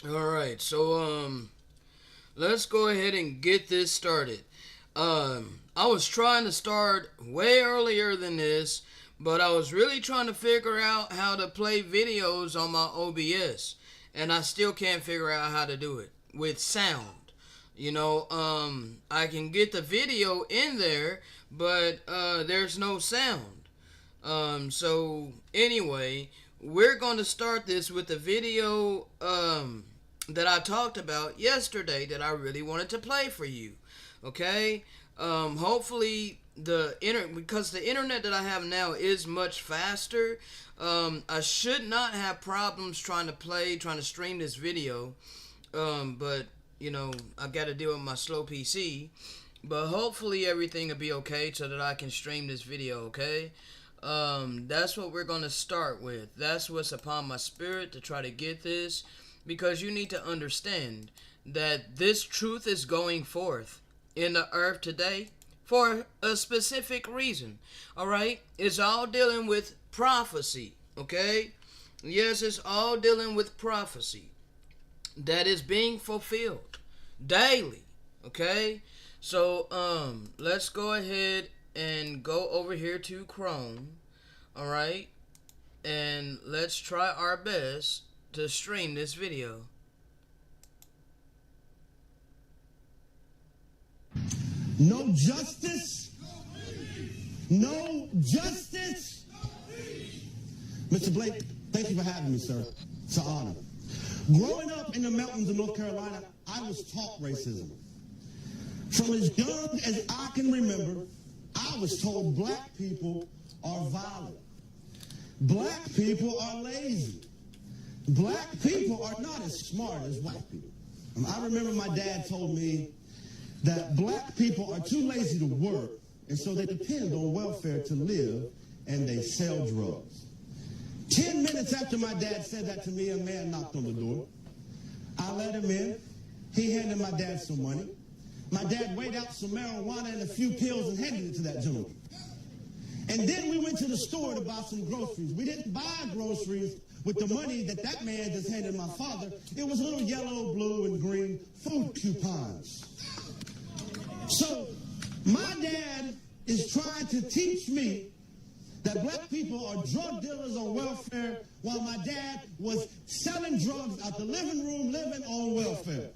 Alright, so let's go ahead and get this started. I was trying to start way earlier than this, but I was really trying to figure out how to play videos on my OBS, and I still can't figure out how to do it with sound. I can get the video in there, but there's no sound. So anyway, we're going to start this with the video that I talked about yesterday that I really wanted to play for you. Okay? Hopefully because the internet that I have now is much faster. I should not have problems trying to stream this video. But I got to deal with my slow PC. But hopefully everything will be okay so that I can stream this video, okay? That's what we're going to start with. That's what's upon my spirit, to try to get this, because you need to understand that this truth is going forth in the earth today for a specific reason. Alright? It's all dealing with prophecy, okay? Yes, it's all dealing with prophecy that is being fulfilled daily, okay? So let's go ahead and go over here to Chrome. All right, and let's try our best to stream this video. No justice, no justice. Mr. Blake, thank you for having me, sir. It's an honor. Growing up in the mountains of North Carolina, I was taught racism. From as young as I can remember, I was told black people are violent. Black people are lazy. Black people are not as smart as white people. I remember my dad told me that black people are too lazy to work, and so they depend on welfare to live, and they sell drugs. 10 minutes after my dad said that to me, a man knocked on the door. I let him in. He handed my dad some money. My dad weighed out some marijuana and a few pills and handed it to that gentleman. And then we went to the store to buy some groceries. We didn't buy groceries with the money that man just handed my father. It was little yellow, blue, and green food coupons. So my dad is trying to teach me that black people are drug dealers on welfare, while my dad was selling drugs out the living room, living on welfare.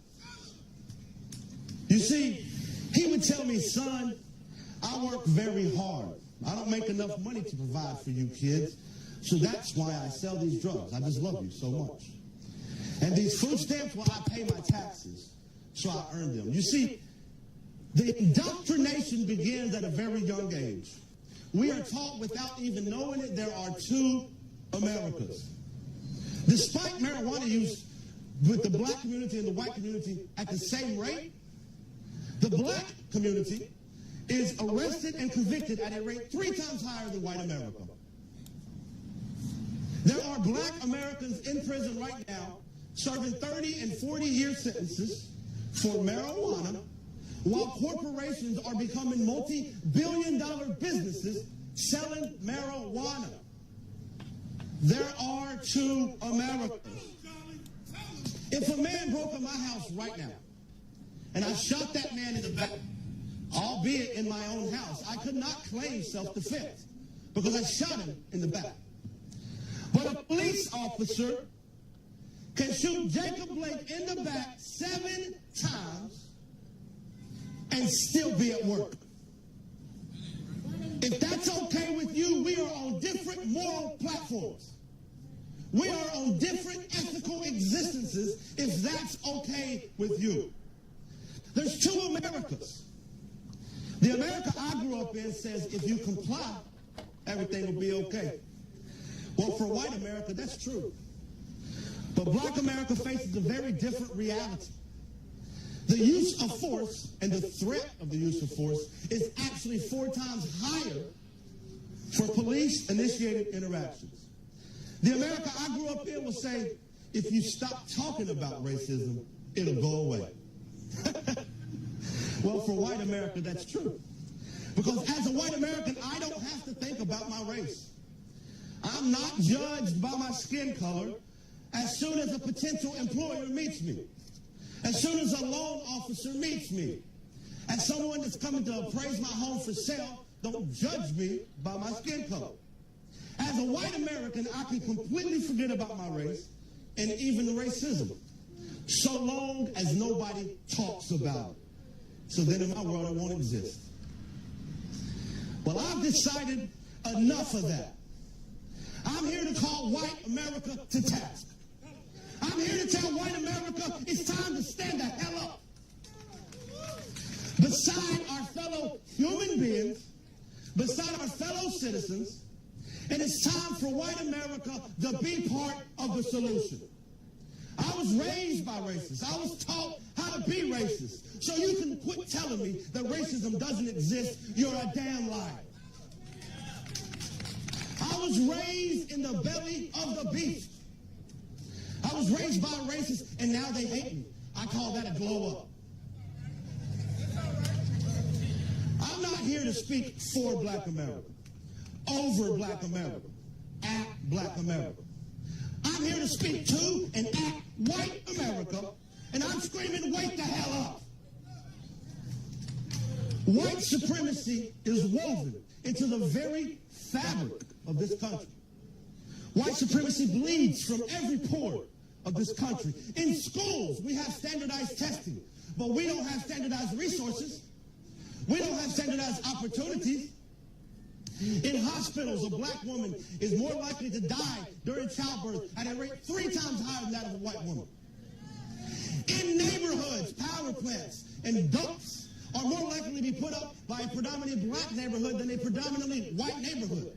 You see, he would tell me, son, I work very hard. I don't make enough money to provide for you kids, so that's why I sell these drugs. I just love you so much. And these food stamps, well, I pay my taxes, so I earn them. You see, the indoctrination begins at a very young age. We are taught without even knowing it, there are two Americas. Despite marijuana use with the black community and the white community at the same rate, the black community is arrested and convicted at a rate 3 times higher than white America. There are black Americans in prison right now serving 30 and 40-year sentences for marijuana, while corporations are becoming multi-billion-dollar businesses selling marijuana. There are two Americas. If a man broke in my house right now, and I shot that man in the back, albeit in my own house, I could not claim self-defense because I shot him in the back. But a police officer can shoot Jacob Blake in the back 7 times and still be at work. If that's okay with you, we are on different moral platforms. We are on different ethical existences if that's okay with you. There's two Americas. The America I grew up in says if you comply, everything will be okay. Well, for white America, that's true. But black America faces a very different reality. The use of force and the threat of the use of force is actually 4 times higher for police-initiated interactions. The America I grew up in will say, if you stop talking about racism, it'll go away. Well, for white America, that's true. Because as a white American, I don't have to think about my race. I'm not judged by my skin color, as soon as a potential employer meets me, as soon as a loan officer meets me, as someone that's coming to appraise my home for sale, don't judge me by my skin color. As a white American, I can completely forget about my race and even racism, so long as nobody talks about it. So then in my world, it won't exist. Well, I've decided enough of that. I'm here to call white America to task. I'm here to tell white America it's time to stand the hell up. Beside our fellow human beings, beside our fellow citizens, and it's time for white America to be part of the solution. I was raised by racists. I was taught how to be racist. So you can quit telling me that racism doesn't exist. You're a damn liar. I was raised in the belly of the beast. I was raised by racists, and now they hate me. I call that a glow up. I'm not here to speak for Black America, over Black America, at Black America. I'm here to speak to and at white America, and I'm screaming, wake the hell up. White supremacy is woven into the very fabric of this country. White supremacy bleeds from every pore of this country. In schools, we have standardized testing, but we don't have standardized resources. We don't have standardized opportunities. In hospitals, a black woman is more likely to die during childbirth at a rate 3 times higher than that of a white woman. In neighborhoods, power plants and dumps are more likely to be put up by a predominantly black neighborhood than a predominantly white neighborhood.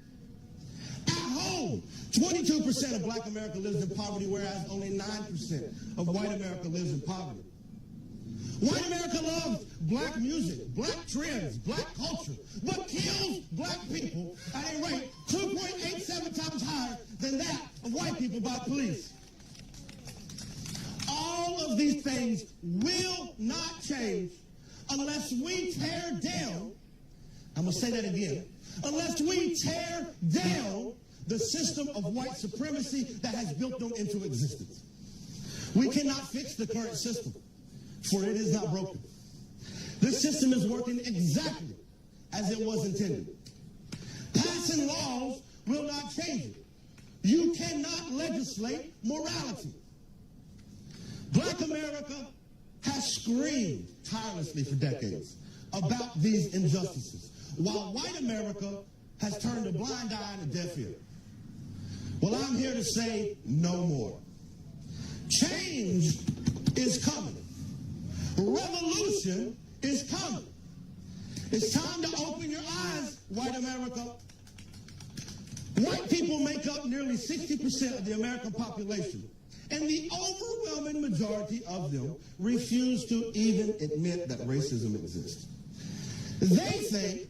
At home, 22% of Black America lives in poverty, whereas only 9% of white America lives in poverty. White America loves black music, black trends, black culture, but kills black people at a rate 2.87 times higher than that of white people by police. All of these things will not change unless we tear down, I'm going to say that again, unless we tear down the system of white supremacy that has built them into existence. We cannot fix the current system, for it is not broken. This system is working exactly as it was intended. Passing laws will not change it. You cannot legislate morality. Black America has screamed tirelessly for decades about these injustices, while white America has turned a blind eye and a deaf ear. Well, I'm here to say no more. Change is coming. Revolution is coming. It's time to open your eyes, white America. White people make up nearly 60% of the American population, and the overwhelming majority of them refuse to even admit that racism exists. They think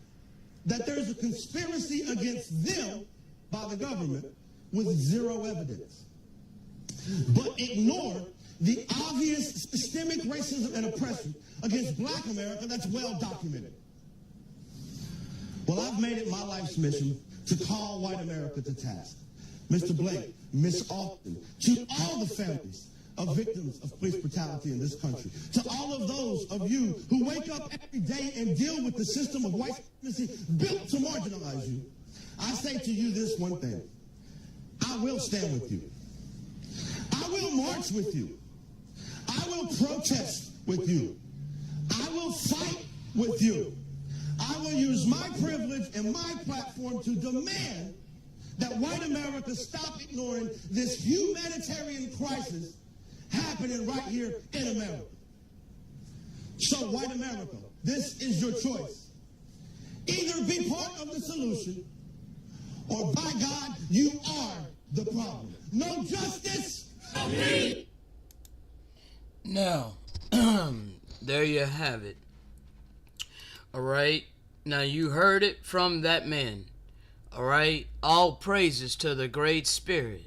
that there's a conspiracy against them by the government with zero evidence, but ignore the obvious systemic racism and oppression against Black America that's well documented. Well, I've made it my life's mission to call white America to task. Mr. Blake, Miss Austin, to all the families of victims of police brutality in this country, to all of those of you who wake up every day and deal with the system of white supremacy built to marginalize you, I say to you this one thing: I will stand with you. I will march with you. I will protest with you. I will fight with you. I will use my privilege and my platform to demand that white America stop ignoring this humanitarian crisis happening right here in America. So, white America, this is your choice. Either be part of the solution, or by God, you are the problem. No justice, no peace. Now, there you have it. All right. Now you heard it from that man. All right. All praises to the Great Spirit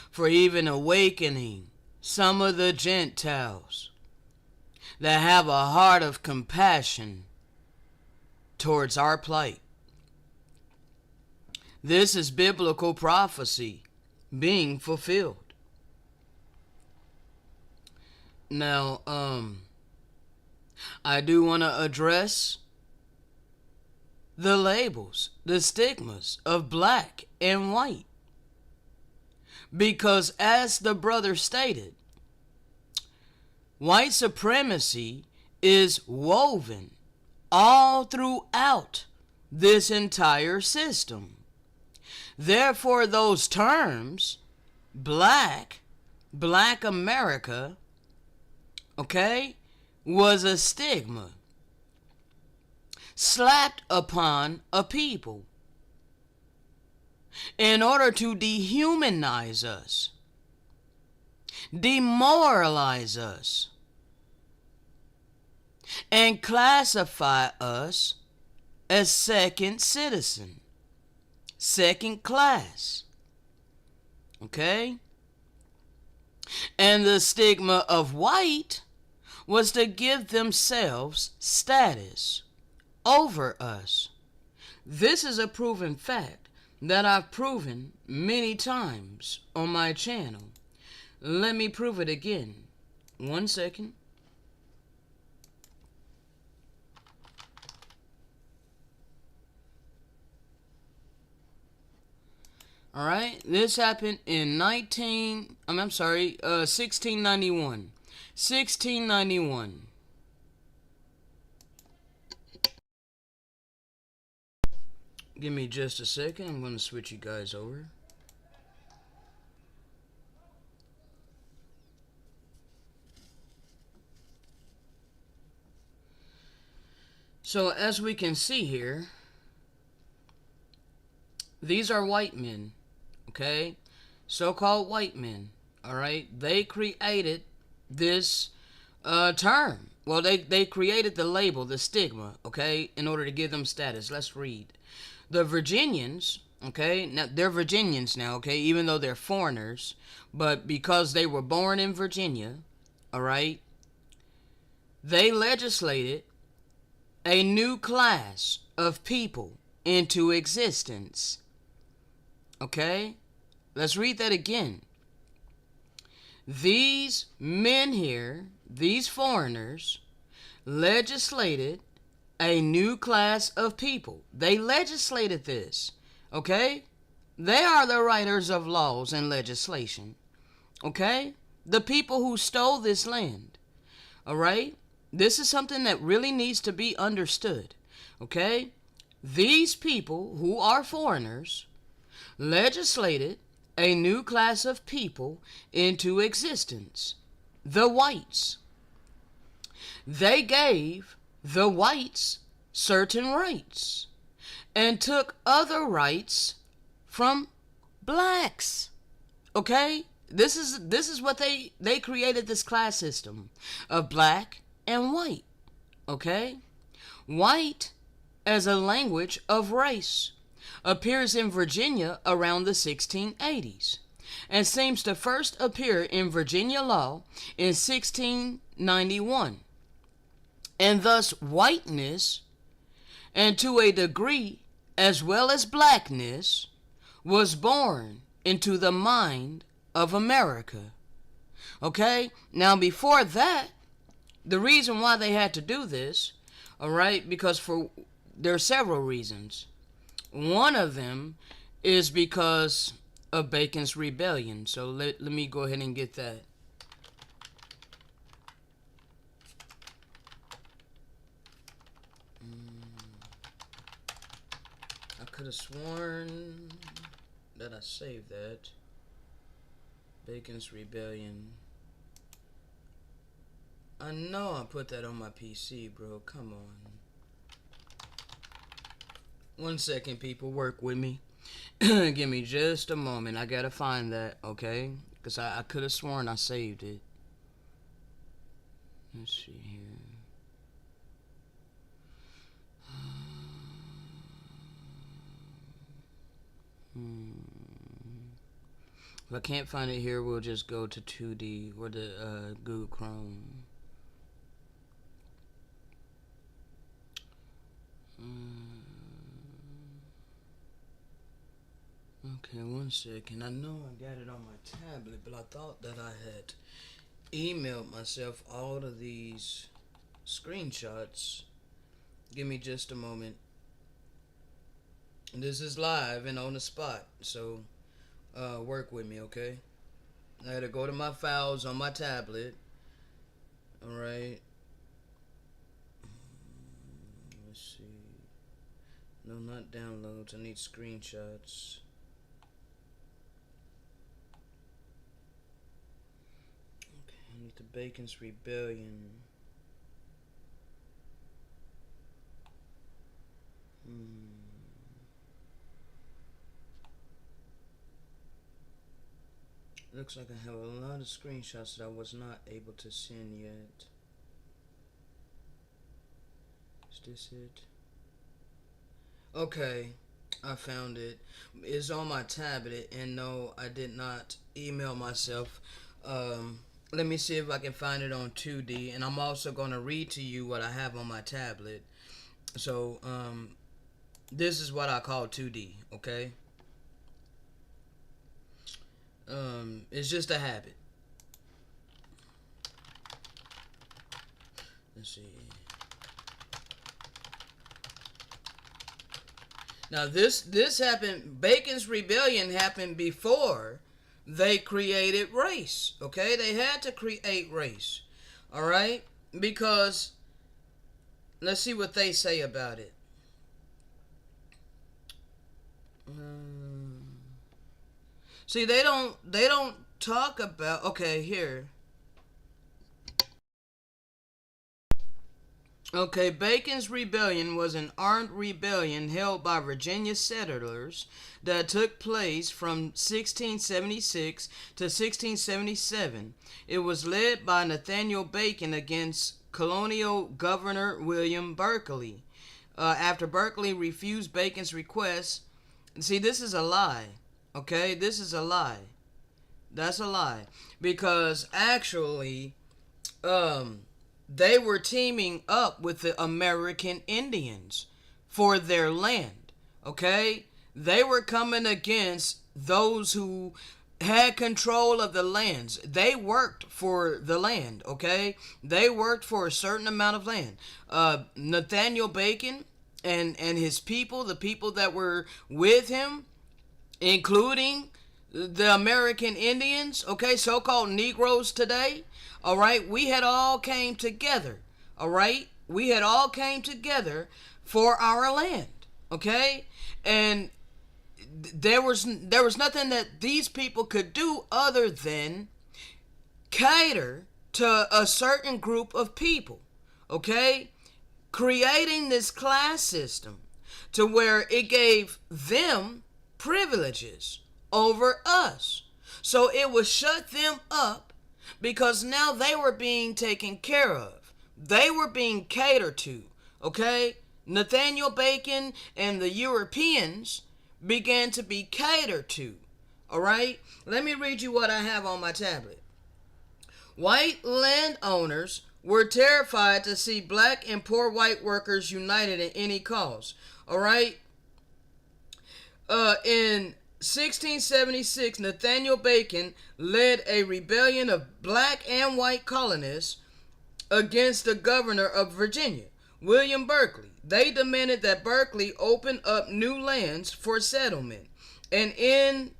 for even awakening some of the Gentiles that have a heart of compassion towards our plight. This is biblical prophecy being fulfilled. Now, I do want to address the labels, the stigmas of black and white. Because as the brother stated, white supremacy is woven all throughout this entire system. Therefore, those terms, black America, okay, was a stigma slapped upon a people in order to dehumanize us, demoralize us, and classify us as second citizen, second class. Okay? And the stigma of white was to give themselves status over us. This is a proven fact that I've proven many times on my channel. Let me prove it again. 1 second. All right, this happened in 1691. 1691. Give me just a second. I'm going to switch you guys over. So as we can see here, these are white men, okay? So-called white men, all right? They created this term. Well, they created the label, the stigma, okay, in order to give them status. Let's read. The Virginians, okay, now they're Virginians now, okay, even though they're foreigners, but because they were born in Virginia, all right, they legislated a new class of people into existence. Okay? Let's read that again. These men here, these foreigners, legislated a new class of people. They legislated this. Okay? They are the writers of laws and legislation. Okay? The people who stole this land. All right? This is something that really needs to be understood. Okay? These people who are foreigners legislated a new class of people into existence. The whites. They gave the whites certain rights and took other rights from blacks. Okay? This is what they created, this class system of black and white. Okay? White as a language of race appears in Virginia around the 1680s and seems to first appear in Virginia law in 1691. And thus whiteness, and to a degree as well as blackness, was born into the mind of America. Okay? Now before that, the reason why they had to do this, all right, because there are several reasons. One of them is because of Bacon's rebellion. So let me go ahead and get that. I could have sworn that I saved that. Bacon's rebellion. I know I put that on my PC, bro. Come on. 1 second, people. Work with me. Give me just a moment. I gotta find that, okay? Because I could have sworn I saved it. Let's see here. If I can't find it here, we'll just go to 2D or the Google Chrome. Okay, 1 second. I know I got it on my tablet, but I thought that I had emailed myself all of these screenshots. Give me just a moment. This is live and on the spot, so work with me, okay? I had to go to my files on my tablet. Alright. Let's see. No, not downloads. I need screenshots. Okay, I need the Bacon's Rebellion. Looks like I have a lot of screenshots that I was not able to send yet. Is this it? Okay, I found it. It's on my tablet, and no, I did not email myself. Let me see if I can find it on 2D, and I'm also going to read to you what I have on my tablet. So, this is what I call 2D, okay? It's just a habit. Let's see. Now this happened. Bacon's Rebellion happened before they created race. Okay, they had to create race. All right, because let's see what they say about it. See, they don't talk about. Okay, here. Okay, Bacon's Rebellion was an armed rebellion held by Virginia settlers that took place from 1676 to 1677. It was led by Nathaniel Bacon against colonial governor William Berkeley. After Berkeley refused Bacon's request, see, this is a lie. Okay, this is a lie. That's a lie. Because actually, they were teaming up with the American Indians for their land. Okay? They were coming against those who had control of the lands. They worked for the land. Okay? They worked for a certain amount of land. Nathaniel Bacon and his people, the people that were with him, including the American Indians, okay, so-called Negroes today, all right, we had all came together, all right, we had all came together for our land, okay, and there was nothing that these people could do other than cater to a certain group of people, okay, creating this class system to where it gave them privileges over us. So it would shut them up because now they were being taken care of. They were being catered to. Okay? Nathaniel Bacon and the Europeans began to be catered to. Alright? Let me read you what I have on my tablet. White landowners were terrified to see black and poor white workers united in any cause. Alright? In 1676, Nathaniel Bacon led a rebellion of black and white colonists against the governor of Virginia, William Berkeley. They demanded that Berkeley open up new lands for settlement and end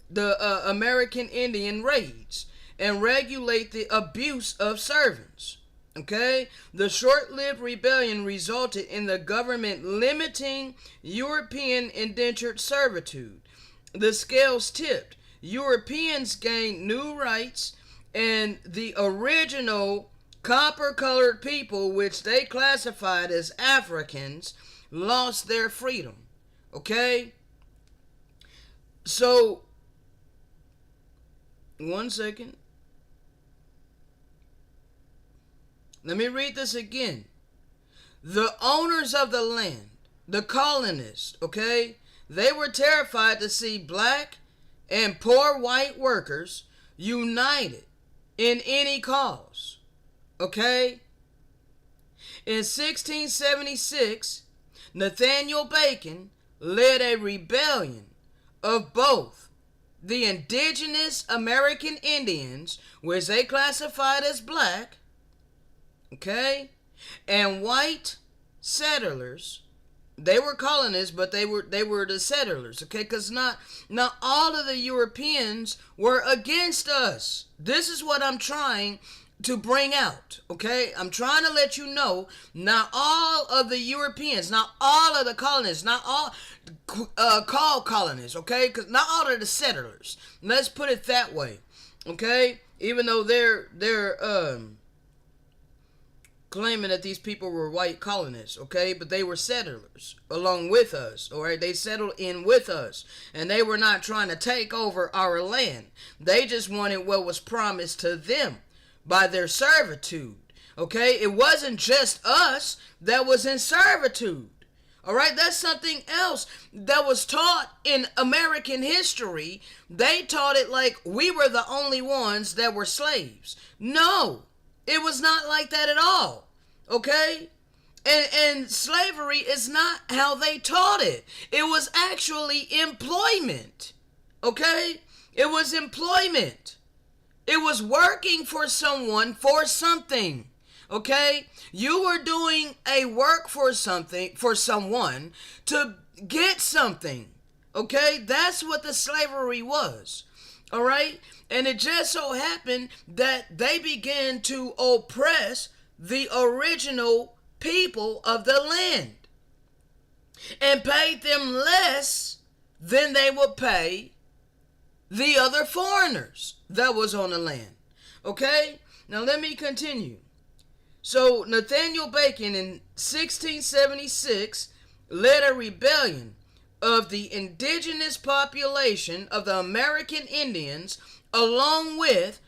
the American Indian raids and regulate the abuse of servants. Okay? The short-lived rebellion resulted in the government limiting European indentured servitude. The scales tipped. Europeans gained new rights, and the original copper-colored people, which they classified as Africans, lost their freedom. Okay? So, one second. Let me read this again. The owners of the land, the colonists, okay, they were terrified to see black and poor white workers united in any cause, okay? In 1676, Nathaniel Bacon led a rebellion of both the indigenous American Indians, which they classified as black, okay, and white settlers. They were colonists, but they were the settlers, okay? Because not all of the Europeans were against us. This is what I'm trying to bring out, okay? I'm trying to let you know, not all of the Europeans, not all of the colonists, not all called colonists, okay? Because not all of the settlers. Let's put it that way, okay? Even though they're claiming that these people were white colonists, okay? But they were settlers along with us, all right? They settled in with us, and they were not trying to take over our land. They just wanted what was promised to them by their servitude, okay? It wasn't just us that was in servitude, all right? That's something else that was taught in American history. They taught it like we were the only ones that were slaves. No, it was not like that at all, okay? And slavery is not how they taught it. It was actually employment, okay? It was employment. It was working for someone for something, okay? You were doing a work for something, for someone to get something, okay? That's what the slavery was, all right? And it just so happened that they began to oppress the original people of the land and paid them less than they would pay the other foreigners that was on the land. Okay? Now let me continue. So Nathaniel Bacon in 1676 led a rebellion of the indigenous population of the American Indians along with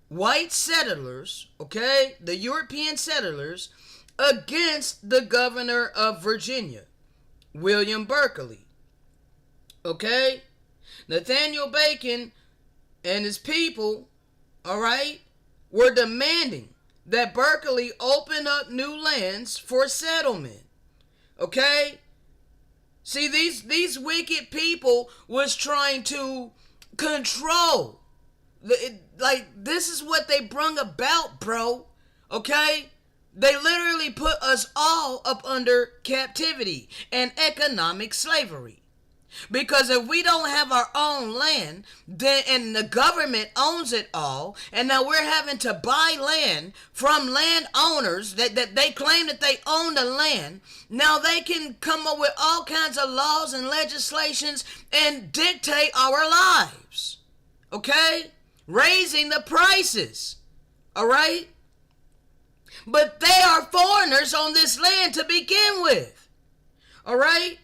white settlers, okay, the European settlers, against the governor of Virginia, William Berkeley. Okay? Nathaniel Bacon and his people, all right, were demanding that Berkeley open up new lands for settlement. Okay? See, these wicked people was trying to control. Like, this is what they brung about, bro. Okay? They literally put us all up under captivity and economic slavery. Because if we don't have our own land, then and the government owns it all, and now we're having to buy land from landowners that they claim that they own the land. Now they can come up with all kinds of laws and legislations and dictate our lives. Okay? Raising the prices. All right? But they are foreigners on this land to begin with. All right?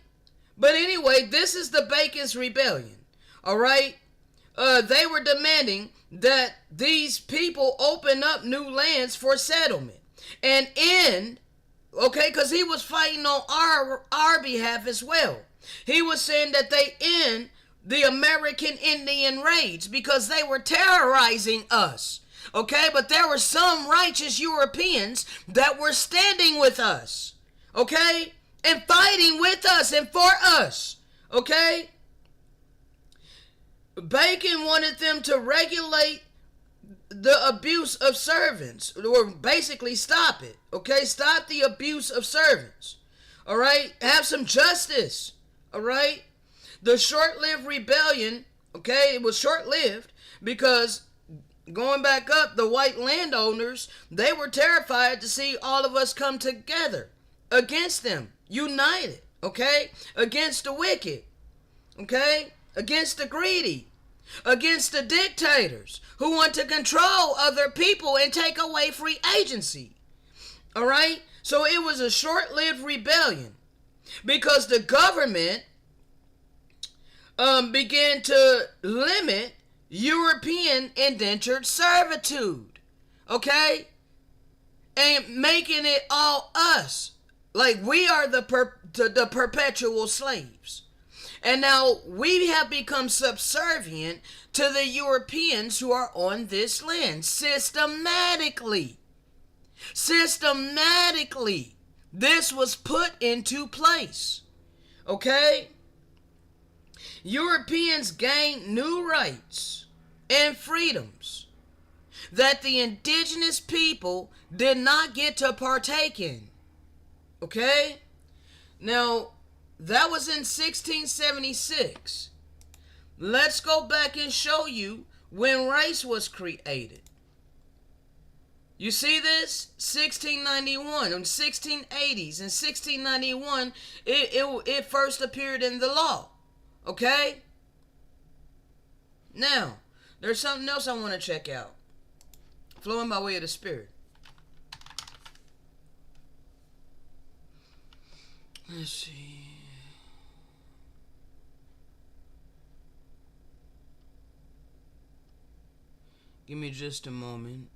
But anyway, this is the Bacon's rebellion. All right? They were demanding that these people open up new lands for settlement. And end, okay, because he was fighting on our behalf as well. He was saying that they end the American Indian raids because they were terrorizing us. Okay, but there were some righteous Europeans that were standing with us. Okay? And fighting with us and for us. Okay? Bacon wanted them to regulate the abuse of servants. Or basically stop it. Okay? Stop the abuse of servants. Alright? Have some justice. Alright? The short-lived rebellion, okay, it was short-lived because going back up, the white landowners, they were terrified to see all of us come together against them. United, okay? Against the wicked, okay? Against the greedy, against the dictators who want to control other people and take away free agency, all right? So it was a short-lived rebellion because the government began to limit European indentured servitude, okay? And making it all us. Like we are the perpetual slaves. And now we have become subservient to the Europeans who are on this land systematically. Systematically. This was put into place. Okay? Europeans gained new rights and freedoms that the indigenous people did not get to partake in. Okay? Now, that was in 1676. Let's go back and show you when race was created. You see this? 1691 and 1680s and 1691, it first appeared in the law. Okay? Now, there's something else I want to check out. Flowing by way of the Spirit. Let's see. Give me just a moment.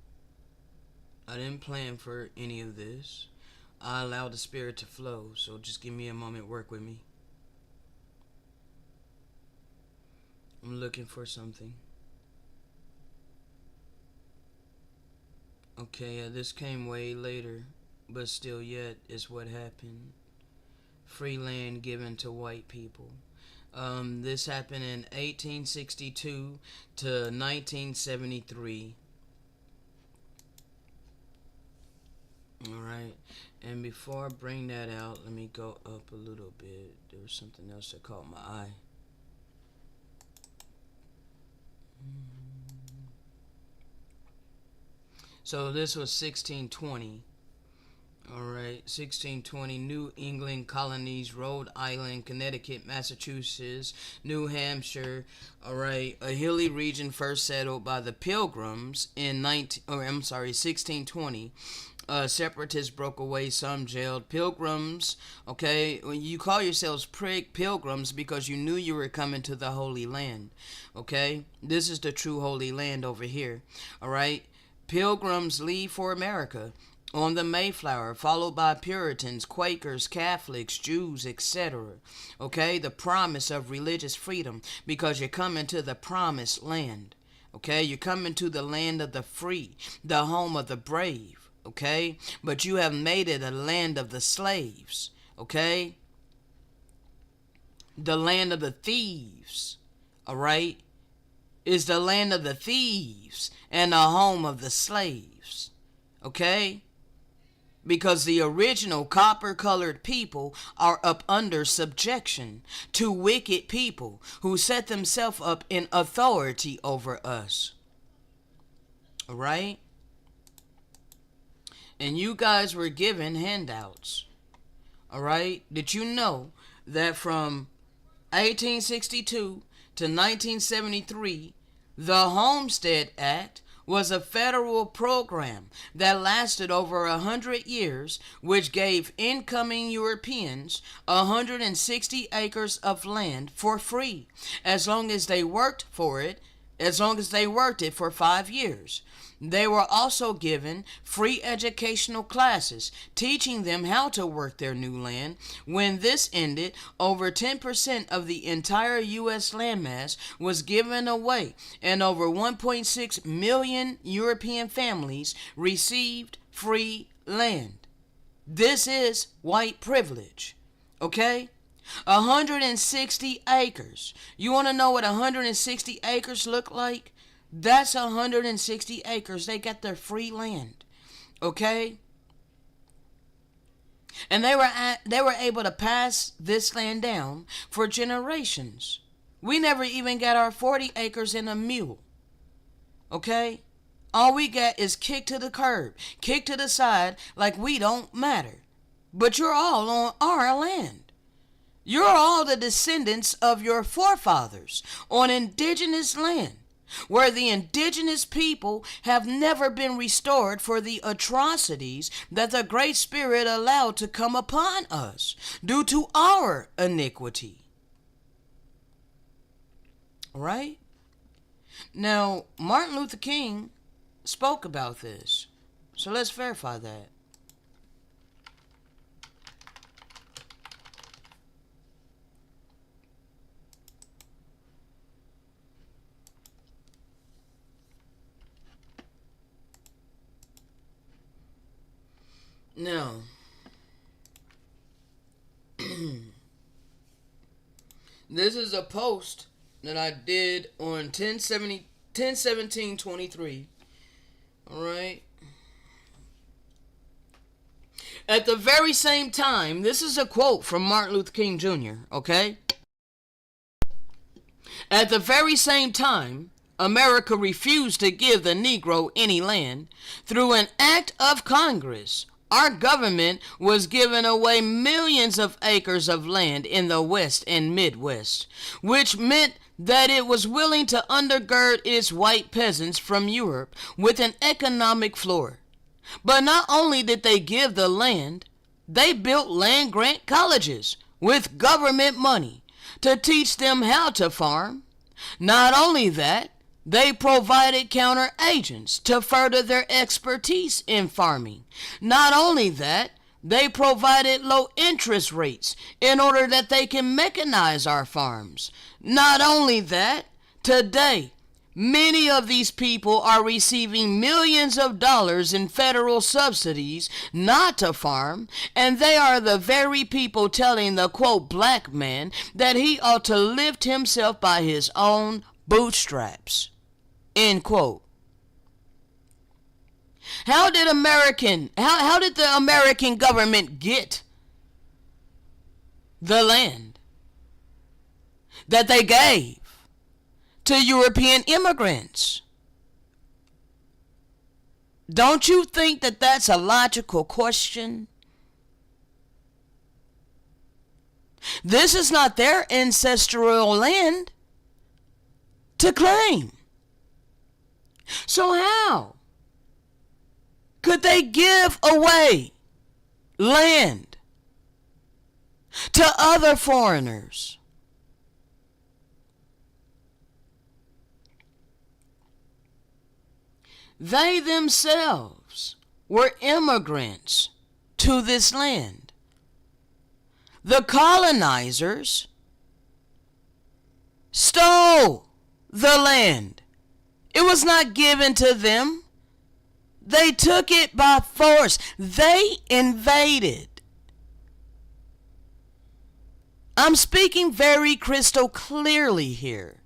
I didn't plan for any of this. I allowed the Spirit to flow, so just give me a moment, work with me. I'm looking for something. Okay, this came way later, but still yet is what happened. Free land given to white people. This happened in 1862 to 1973. Alright, and before I bring that out, let me go up a little bit. There was something else that caught my eye. So this was 1620. Alright, 1620, New England colonies, Rhode Island, Connecticut, Massachusetts, New Hampshire. Alright, a hilly region first settled by the Pilgrims in 1620. Separatists broke away, some jailed. Pilgrims, okay, when you call yourselves pilgrims because you knew you were coming to the Holy Land, okay? This is the true Holy Land over here, alright? Pilgrims leave for America on the Mayflower, followed by Puritans, Quakers, Catholics, Jews, etc. Okay, the promise of religious freedom, because you're coming to the promised land. Okay, you're coming to the land of the free, the home of the brave. Okay, but you have made it a land of the slaves. Okay, the land of the thieves. All right, is the land of the thieves and the home of the slaves. Okay, because the original copper-colored people are up under subjection to wicked people who set themselves up in authority over us. All right? And you guys were given handouts. All right? Did you know that from 1862 to 1973, the Homestead Act was a federal program that lasted over 100 years, which gave incoming Europeans 160 acres of land for free, as long as they worked for it, for 5 years. They were also given free educational classes, teaching them how to work their new land. When this ended, over 10% of the entire U.S. landmass was given away, and over 1.6 million European families received free land. This is white privilege, okay? 160 acres. You want to know what 160 acres look like? That's 160 acres. They got their free land. Okay? And they were able to pass this land down for generations. We never even got our 40 acres in a mule. Okay? All we got is kicked to the curb, kicked to the side like we don't matter. But you're all on our land. You're all the descendants of your forefathers on indigenous land, where the indigenous people have never been restored for the atrocities that the Great Spirit allowed to come upon us due to our iniquity. Right? Now, Martin Luther King spoke about this, so let's verify that. Now, This is a post that I did on 10/17/23. Alright. At the very same time, this is a quote from Martin Luther King Jr., okay? At the very same time, America refused to give the Negro any land. Through an act of Congress, our government was giving away millions of acres of land in the West and Midwest, which meant that it was willing to undergird its white peasants from Europe with an economic floor. But not only did they give the land, they built land-grant colleges with government money to teach them how to farm. Not only that, they provided counter agents to further their expertise in farming. Not only that, they provided low interest rates in order that they can mechanize our farms. Not only that, today, many of these people are receiving millions of dollars in federal subsidies not to farm, and they are the very people telling the quote black man that he ought to lift himself by his own bootstraps. End quote. How did the American government get the land that they gave to European immigrants? Don't you think that that's a logical question? This is not their ancestral land to claim. So how could they give away land to other foreigners? They themselves were immigrants to this land. The colonizers stole the land. It was not given to them. They took it by force. They invaded. I'm speaking very crystal clearly here.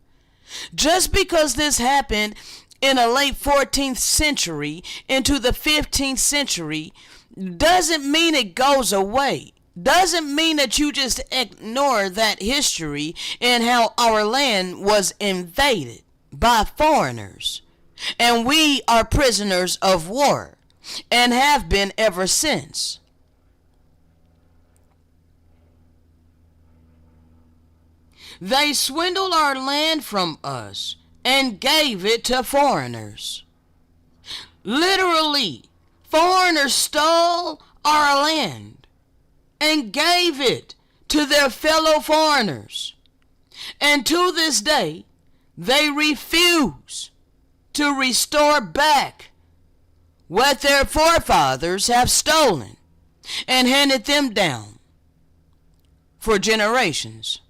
Just because this happened in the late 14th century into the 15th century doesn't mean it goes away. Doesn't mean that you just ignore that history and how our land was invaded by foreigners. And we are prisoners of war and have been ever since. They swindled our land from us and gave it to foreigners. Literally, foreigners stole our land and gave it to their fellow foreigners. And to this day, they refuse to restore back what their forefathers have stolen and handed them down for generations.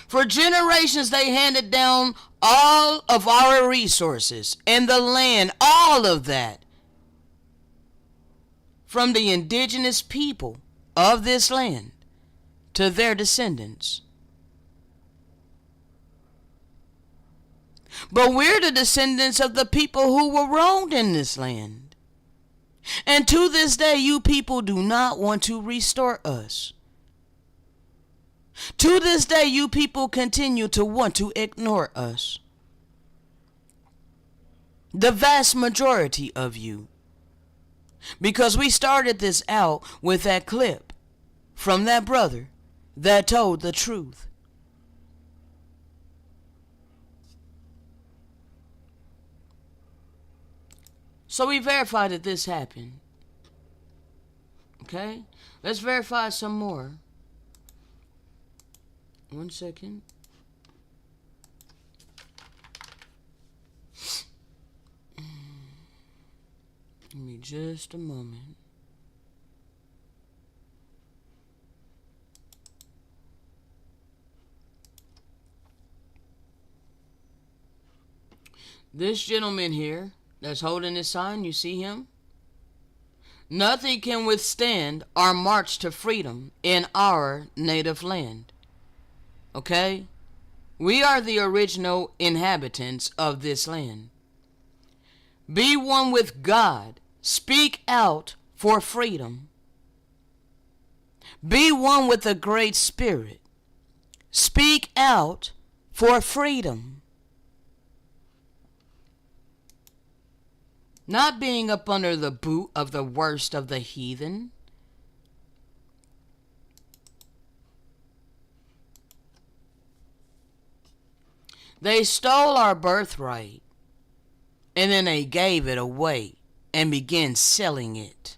For generations, they handed down all of our resources and the land, all of that, from the indigenous people of this land to their descendants. But we're the descendants of the people who were wronged in this land. And to this day, you people do not want to restore us. To this day, you people continue to want to ignore us. The vast majority of you. Because we started this out with that clip from that brother that told the truth. So we verified that this happened. Okay? Let's verify some more. 1 second. Give me just a moment. This gentleman here that's holding this sign, you see him? Nothing can withstand our march to freedom in our native land. Okay? We are the original inhabitants of this land. Be one with God. Speak out for freedom. Be one with the Great Spirit. Speak out for freedom. Not being up under the boot of the worst of the heathen. They stole our birthright, and then they gave it away and began selling it.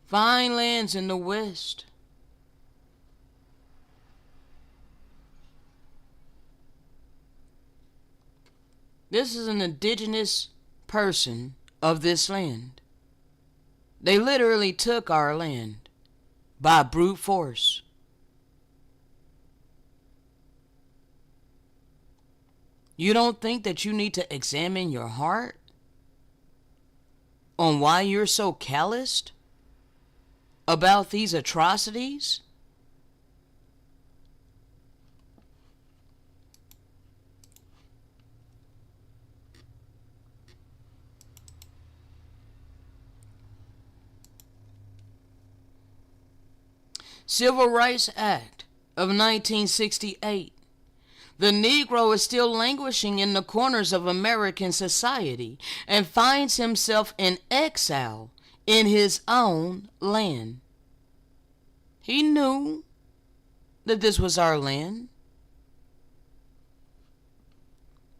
Fine lands in the West. This is an indigenous person of this land. They literally took our land by brute force. You don't think that you need to examine your heart on why you're so calloused about these atrocities? Civil Rights Act of 1968. The Negro is still languishing in the corners of American society and finds himself in exile in his own land. He knew that this was our land.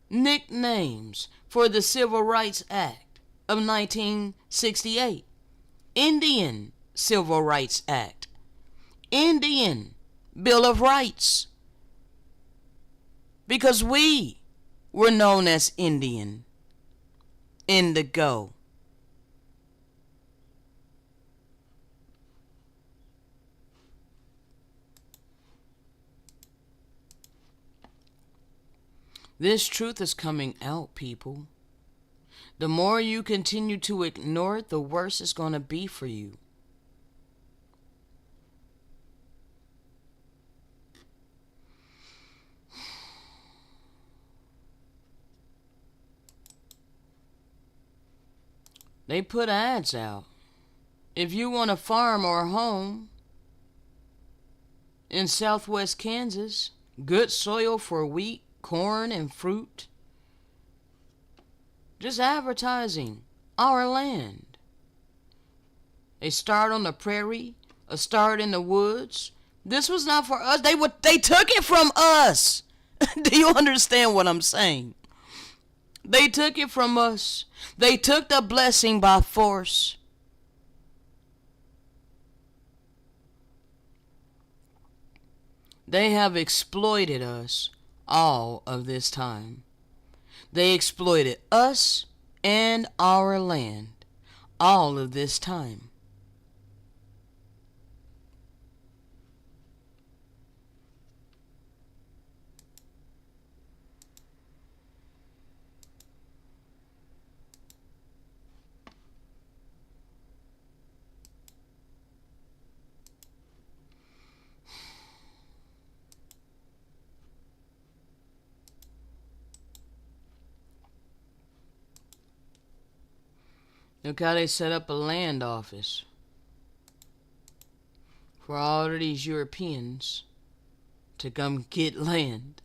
Nicknames for the Civil Rights Act of 1968. Indian Civil Rights Act. Indian Bill of Rights. Because we were known as Indian. Indigo. This truth is coming out, people. The more you continue to ignore it, the worse it's going to be for you. They put ads out. If you want a farm or a home in southwest Kansas, good soil for wheat, corn, and fruit, just advertising our land. They start on the prairie, a start in the woods. This was not for us. They took it from us. Do you understand what I'm saying? They took it from us. They took the blessing by force. They have exploited us all of this time. They exploited us and our land all of this time. Look how they set up a land office for all of these Europeans to come get land.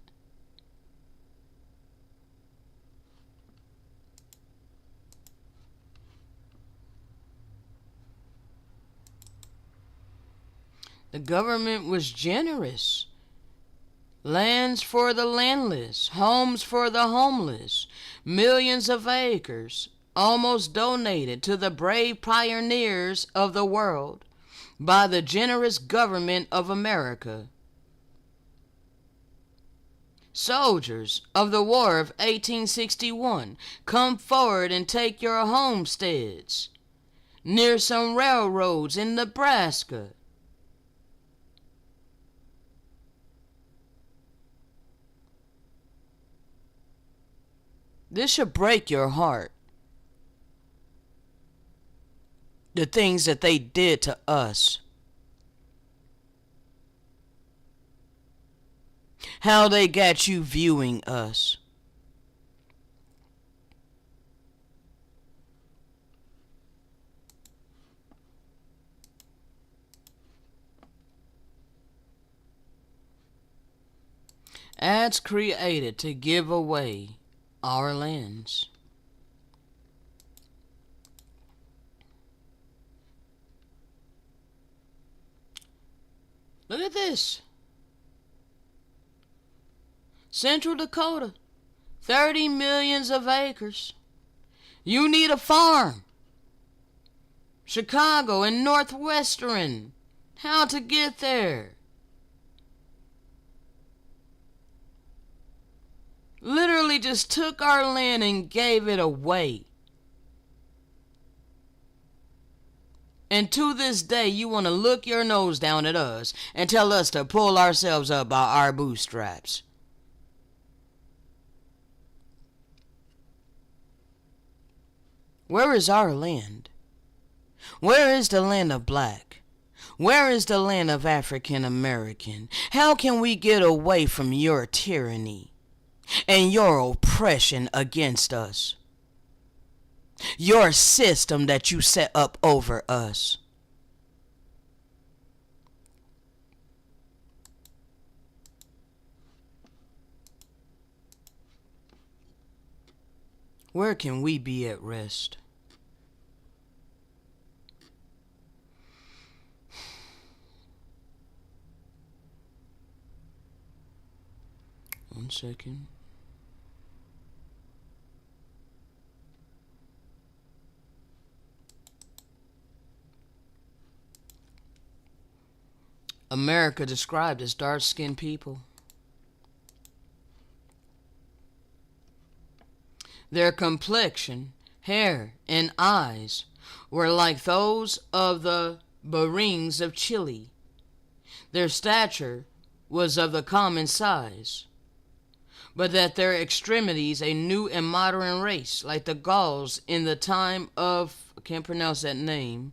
The government was generous. Lands for the landless, homes for the homeless, millions of acres almost donated to the brave pioneers of the world by the generous government of America. Soldiers of the War of 1861, come forward and take your homesteads near some railroads in Nebraska. This should break your heart. The things that they did to us. How they got you viewing us. Ads created to give away our lands. Look at this. Central Dakota, 30 millions of acres. You need a farm. Chicago and Northwestern. How to get there? Literally just took our land and gave it away. And to this day, you want to look your nose down at us and tell us to pull ourselves up by our bootstraps. Where is our land? Where is the land of black? Where is the land of African American? How can we get away from your tyranny and your oppression against us? Your system that you set up over us. Where can we be at rest? One second. America described as dark-skinned people. Their complexion, hair, and eyes were like those of the Barings of Chile. Their stature was of the common size, but that their extremities a new and modern race, like the Gauls in the time of, I can't pronounce that name,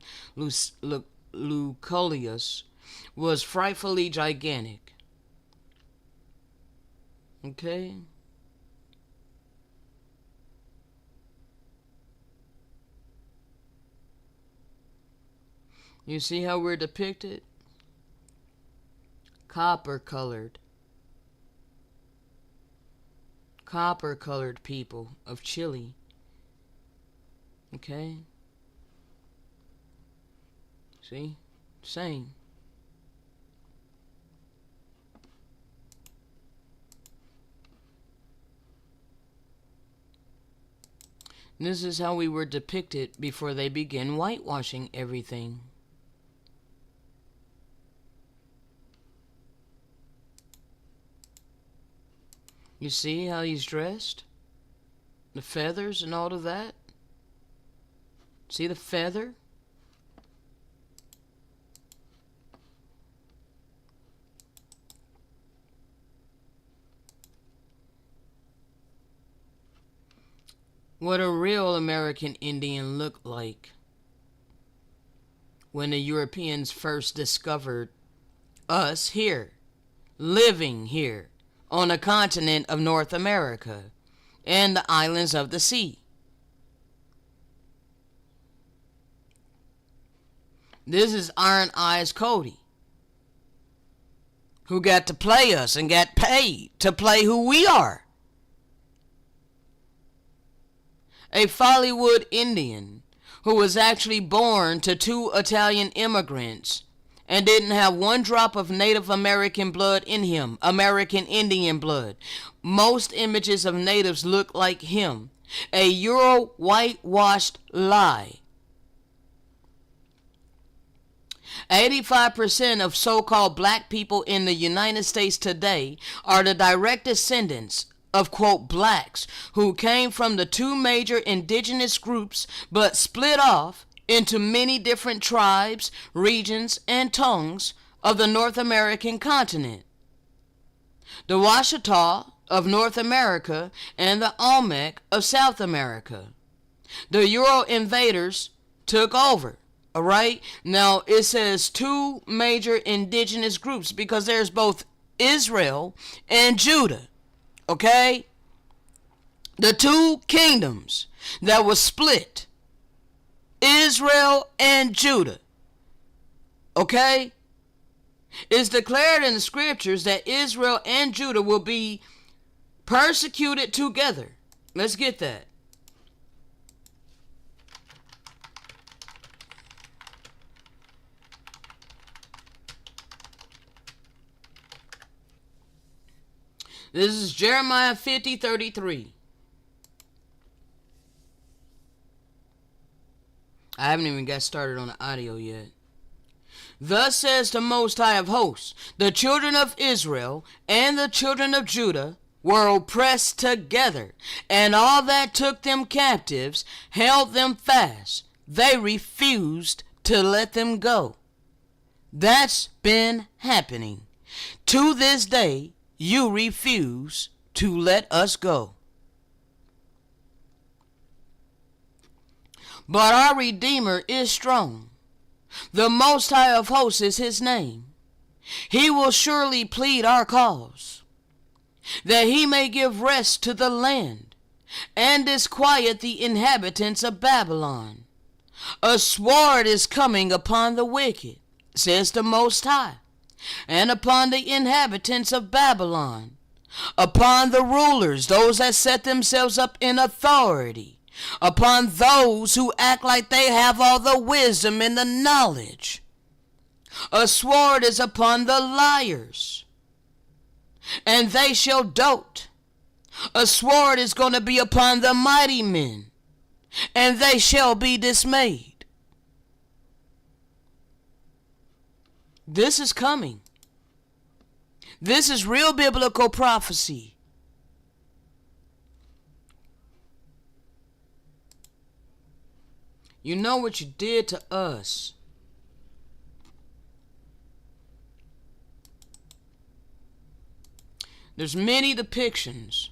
Lucullus, was frightfully gigantic. Okay? You see how we're depicted? Copper-colored. Copper-colored people of Chile. Okay? See? Same. This is how we were depicted before they began whitewashing everything. You see how he's dressed? The feathers and all of that? See the feather? What a real American Indian looked like when the Europeans first discovered us here, living here on the continent of North America and the islands of the sea. This is Iron Eyes Cody, who got to play us and got paid to play who we are. A Follywood Indian who was actually born to 2 Italian immigrants and didn't have 1 drop of Native American blood in him, American Indian blood. Most images of natives look like him. A Euro whitewashed lie. 85% of so-called black people in the United States today are the direct descendants of, quote, blacks who came from the 2 major indigenous groups but split off into many different tribes, regions, and tongues of the North American continent. The Washita of North America and the Olmec of South America. The Euro invaders took over. All right. Now it says two major indigenous groups because there's both Israel and Judah. Okay. The two kingdoms that was split, Israel and Judah. Okay. It's declared in the scriptures that Israel and Judah will be persecuted together. Let's get that. This is Jeremiah 50:33. I haven't even got started on the audio yet. Thus says the Most High of Hosts, the children of Israel and the children of Judah were oppressed together, and all that took them captives held them fast. They refused to let them go. That's been happening. To this day, you refuse to let us go. But our Redeemer is strong. The Most High of Hosts is his name. He will surely plead our cause, that he may give rest to the land and disquiet the inhabitants of Babylon. A sword is coming upon the wicked, says the Most High, and upon the inhabitants of Babylon, upon the rulers, those that set themselves up in authority, upon those who act like they have all the wisdom and the knowledge. A sword is upon the liars, and they shall dote. A sword is going to be upon the mighty men, and they shall be dismayed. This is coming. This is real biblical prophecy. You know what you did to us. There's many depictions.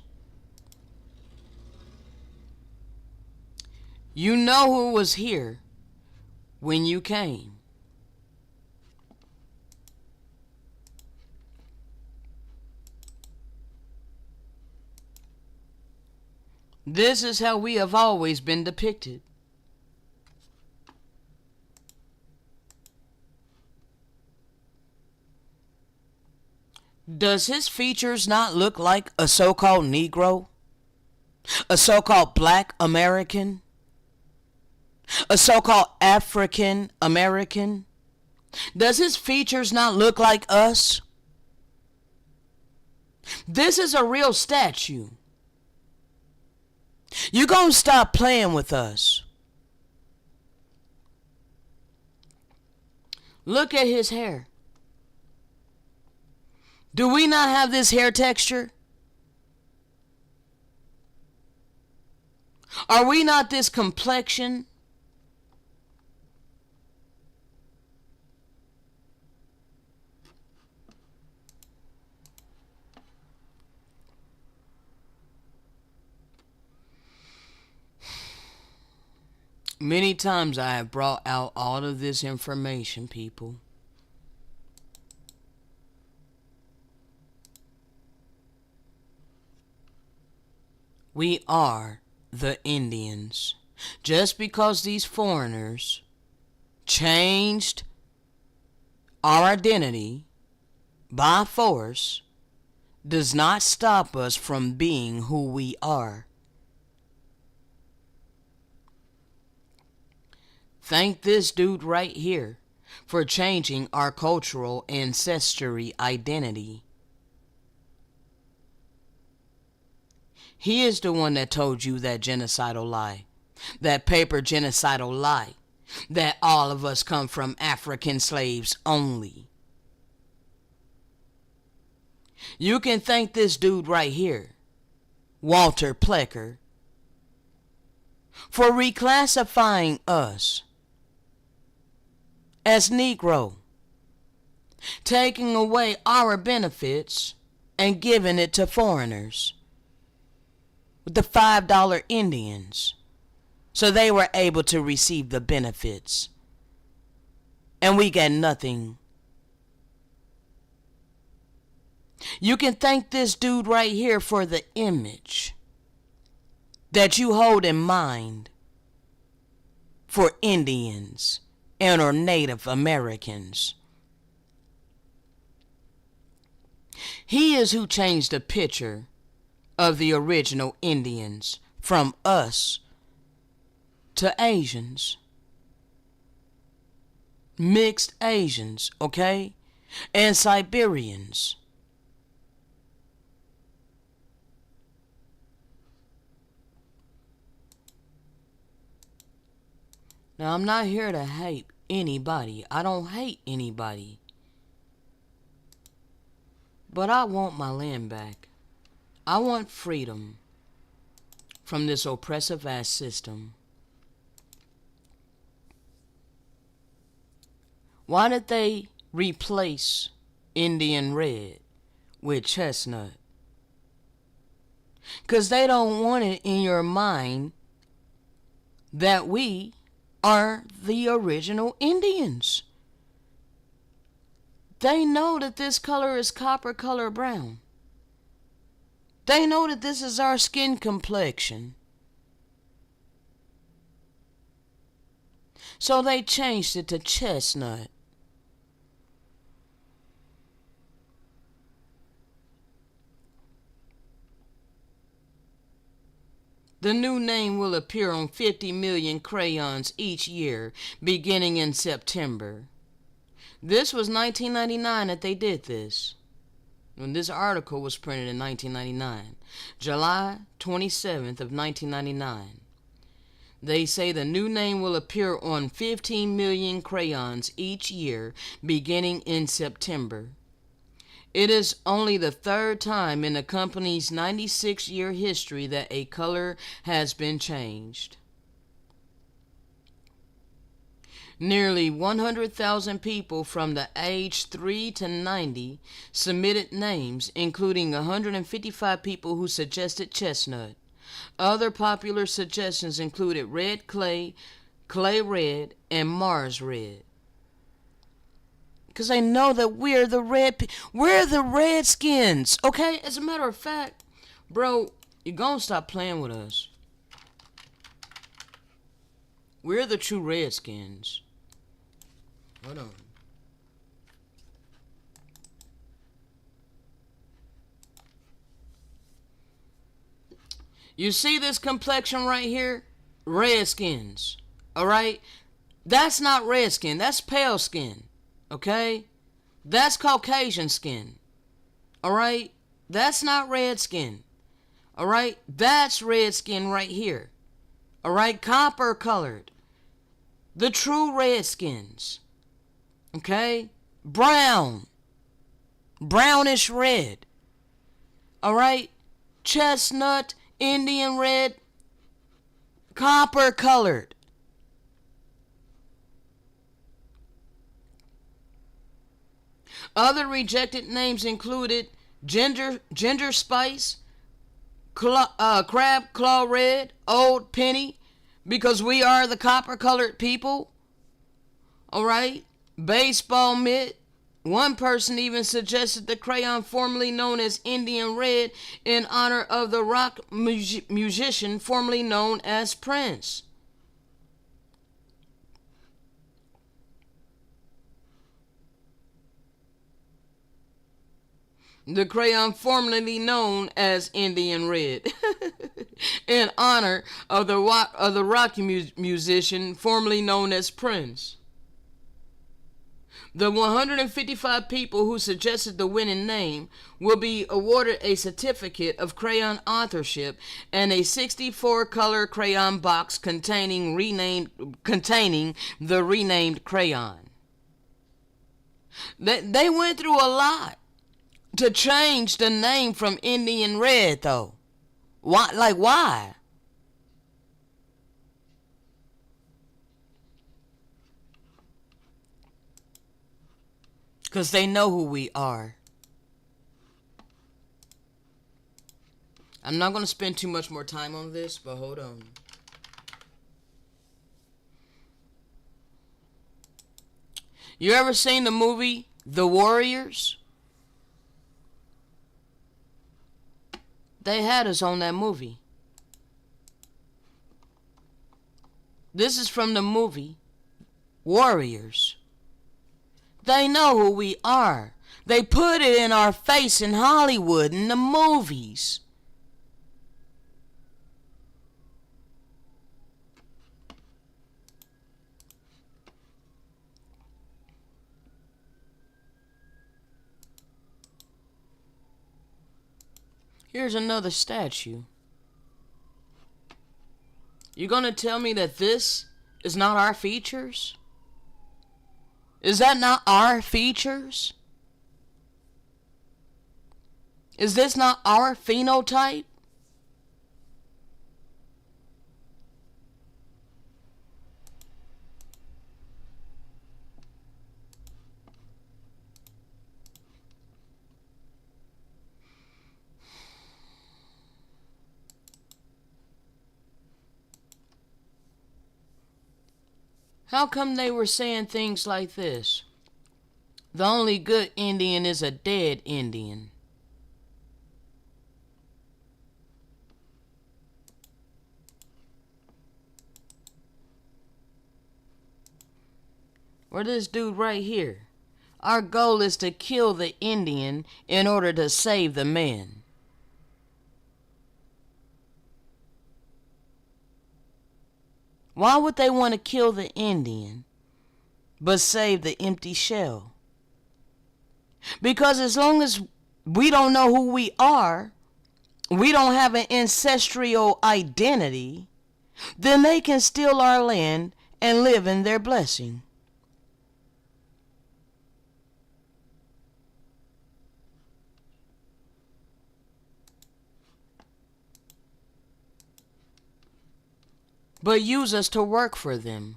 You know who was here when you came. This is how we have always been depicted. Does his features not look like a so-called Negro? A so-called Black American? A so-called African American? Does his features not look like us? This is a real statue. You gonna stop playing with us. Look at his hair. Do we not have this hair texture? Are we not this complexion? Many times I have brought out all of this information, people. We are the Indians. Just because these foreigners changed our identity by force does not stop us from being who we are. Thank this dude right here for changing our cultural ancestry identity. He is the one that told you that genocidal lie, that paper genocidal lie, that all of us come from African slaves only. You can thank this dude right here, Walter Plecker, for reclassifying us as Negro, taking away our benefits and giving it to foreigners with the $5 Indians, so they were able to receive the benefits, and we got nothing. You can thank this dude right here for the image that you hold in mind for Indians and or Native Americans. He is who changed the picture of the original Indians from us to Asians. Mixed Asians, okay? And Siberians. Now, I'm not here to hate anybody. I don't hate anybody. But I want my land back. I want freedom from this oppressive ass system. Why did they replace Indian red with chestnut? Because they don't want it in your mind that we are the original Indians. They know that this color is copper color brown. They know that this is our skin complexion. So they changed it to chestnut. The new name will appear on 50 million crayons each year, beginning in September. This was 1999 that they did this. When this article was printed in 1999, July 27th of 1999. They say the new name will appear on 15 million crayons each year, beginning in September. It is only the third time in the company's 96-year history that a color has been changed. Nearly 100,000 people from the age 3 to 90 submitted names, including 155 people who suggested chestnut. Other popular suggestions included red clay, clay red, and Mars red. Because they know that we're the Redskins, okay? As a matter of fact, bro, you're gonna stop playing with us. We're the true Redskins. Hold on. You see this complexion right here? Redskins. Alright? That's not red skin. That's pale skin. Okay? That's Caucasian skin. Alright? That's not red skin. Alright? That's red skin right here. Alright? Copper colored. The true Redskins. Okay? Brown. Brownish red. Alright? Chestnut, Indian red, copper colored. Other rejected names included ginger spice, crab claw red, old penny, because we are the copper colored people. Alright? Baseball mitt. One person even suggested the crayon formerly known as Indian red in honor of the rock musician formerly known as Prince. The crayon formerly known as Indian red in honor of the rock musician formerly known as Prince. The 155 people who suggested the winning name will be awarded a certificate of crayon authorship and a 64-color crayon box containing the renamed crayon. They went through a lot to change the name from Indian red, though. Why? Like, why? Because they know who we are. I'm not going to spend too much more time on this, but hold on. You ever seen the movie The Warriors? They had us on that movie. This is from the movie Warriors. They know who we are. They put it in our face in Hollywood, in the movies. Here's another statue. You gonna tell me that this is not our features? Is that not our features? Is this not our phenotype? How come they were saying things like this? The only good Indian is a dead Indian. Or this dude right here. Our goal is to kill the Indian in order to save the man. Why would they want to kill the Indian but save the empty shell? Because as long as we don't know who we are, we don't have an ancestral identity, then they can steal our land and live in their blessing. But use us to work for them.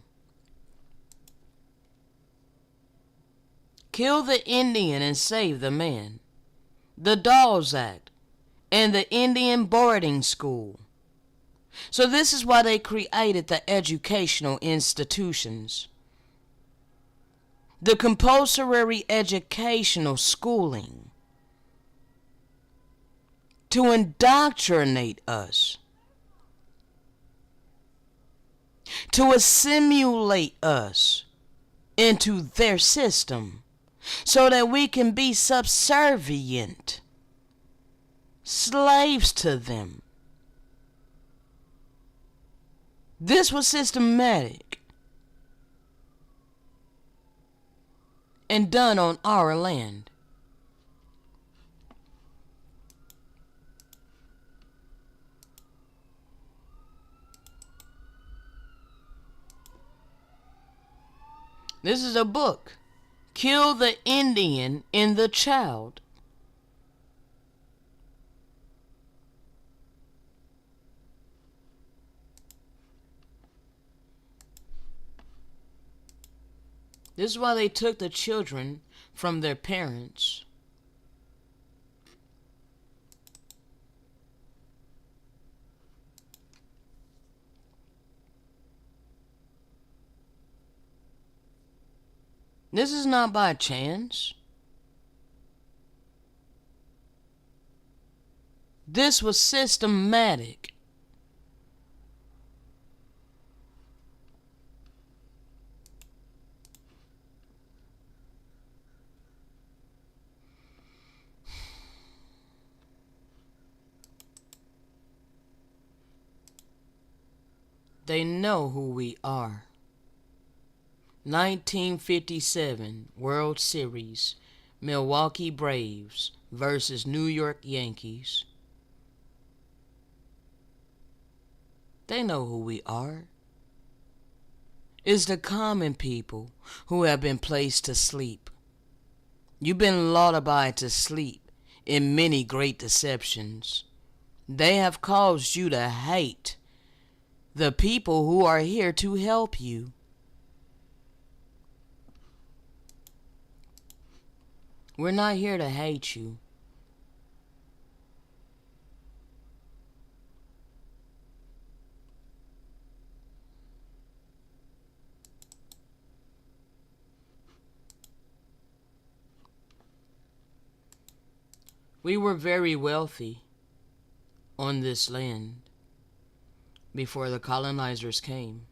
Kill the Indian and save the man. The Dawes Act and the Indian boarding school. So this is why they created the educational institutions. The compulsory educational schooling. To indoctrinate us. To assimilate us into their system so that we can be subservient, slaves to them. This was systematic and done on our land. This is a book. Kill the Indian in the child. This is why they took the children from their parents. This is not by chance. This was systematic. They know who we are. 1957 World Series, Milwaukee Braves versus New York Yankees. They know who we are. It's the common people who have been placed to sleep. You've been lullabied to sleep in many great deceptions. They have caused you to hate the people who are here to help you. We're not here to hate you. We were very wealthy on this land before the colonizers came.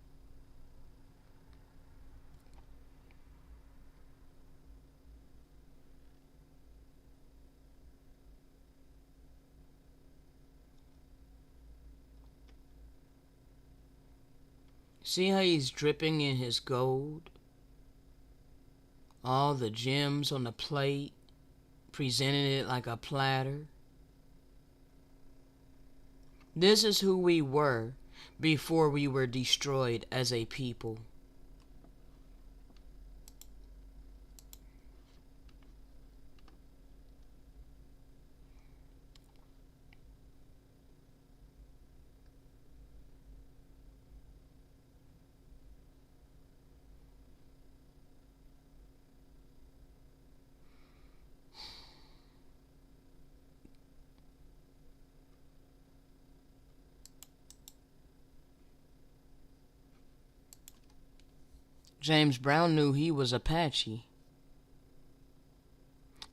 See how he's dripping in his gold? All the gems on the plate, presenting it like a platter. This is who we were before we were destroyed as a people. James Brown knew he was Apache.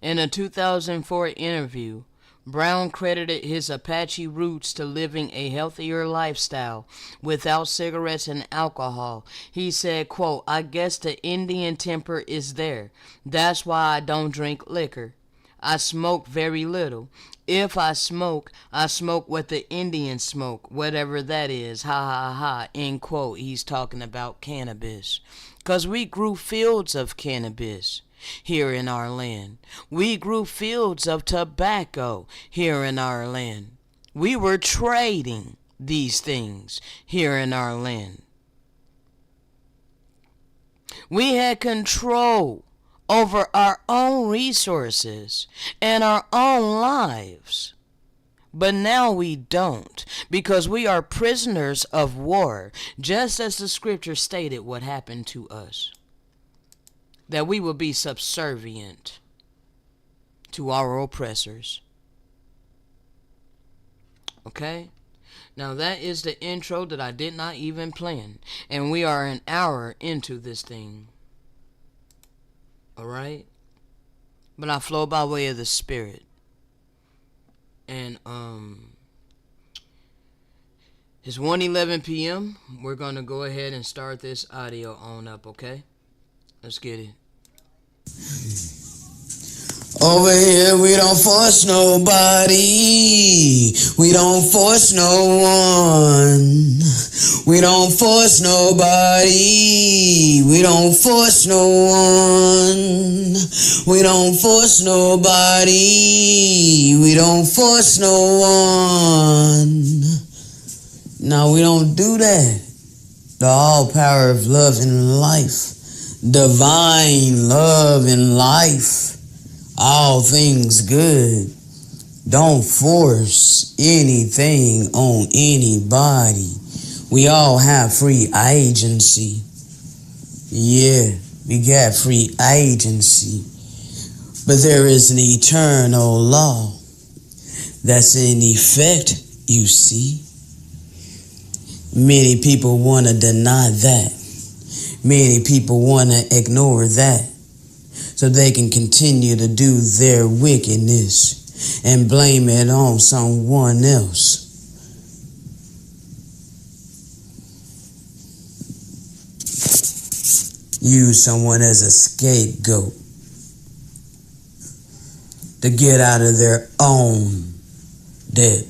In a 2004 interview, Brown credited his Apache roots to living a healthier lifestyle without cigarettes and alcohol. He said, quote, "I guess the Indian temper is there. That's why I don't drink liquor. I smoke very little. If I smoke what the Indians smoke, whatever that is. Ha ha ha." End quote. He's talking about cannabis. Because we grew fields of cannabis here in our land. We grew fields of tobacco here in our land. We were trading these things here in our land. We had control over our own resources and our own lives. But now we don't, because we are prisoners of war, just as the scripture stated what happened to us. That we will be subservient to our oppressors. Okay? Now that is the intro that I did not even plan. And we are an hour into this thing. Alright? But I flow by way of the Spirit. And it's 1:11 p.m. We're gonna go ahead and start this audio on up, okay? Let's get it. Over here we don't force nobody. We don't force no one. We don't force nobody. We don't force no one. We don't force nobody. We don't force no one. No, we don't do that. The all power of love and life. Divine love and life. All things good. Don't force anything on anybody. We all have free agency. Yeah, we got free agency. But there is an eternal law that's in effect, you see. Many people want to deny that. Many people want to ignore that, so they can continue to do their wickedness and blame it on someone else. Use someone as a scapegoat to get out of their own debt.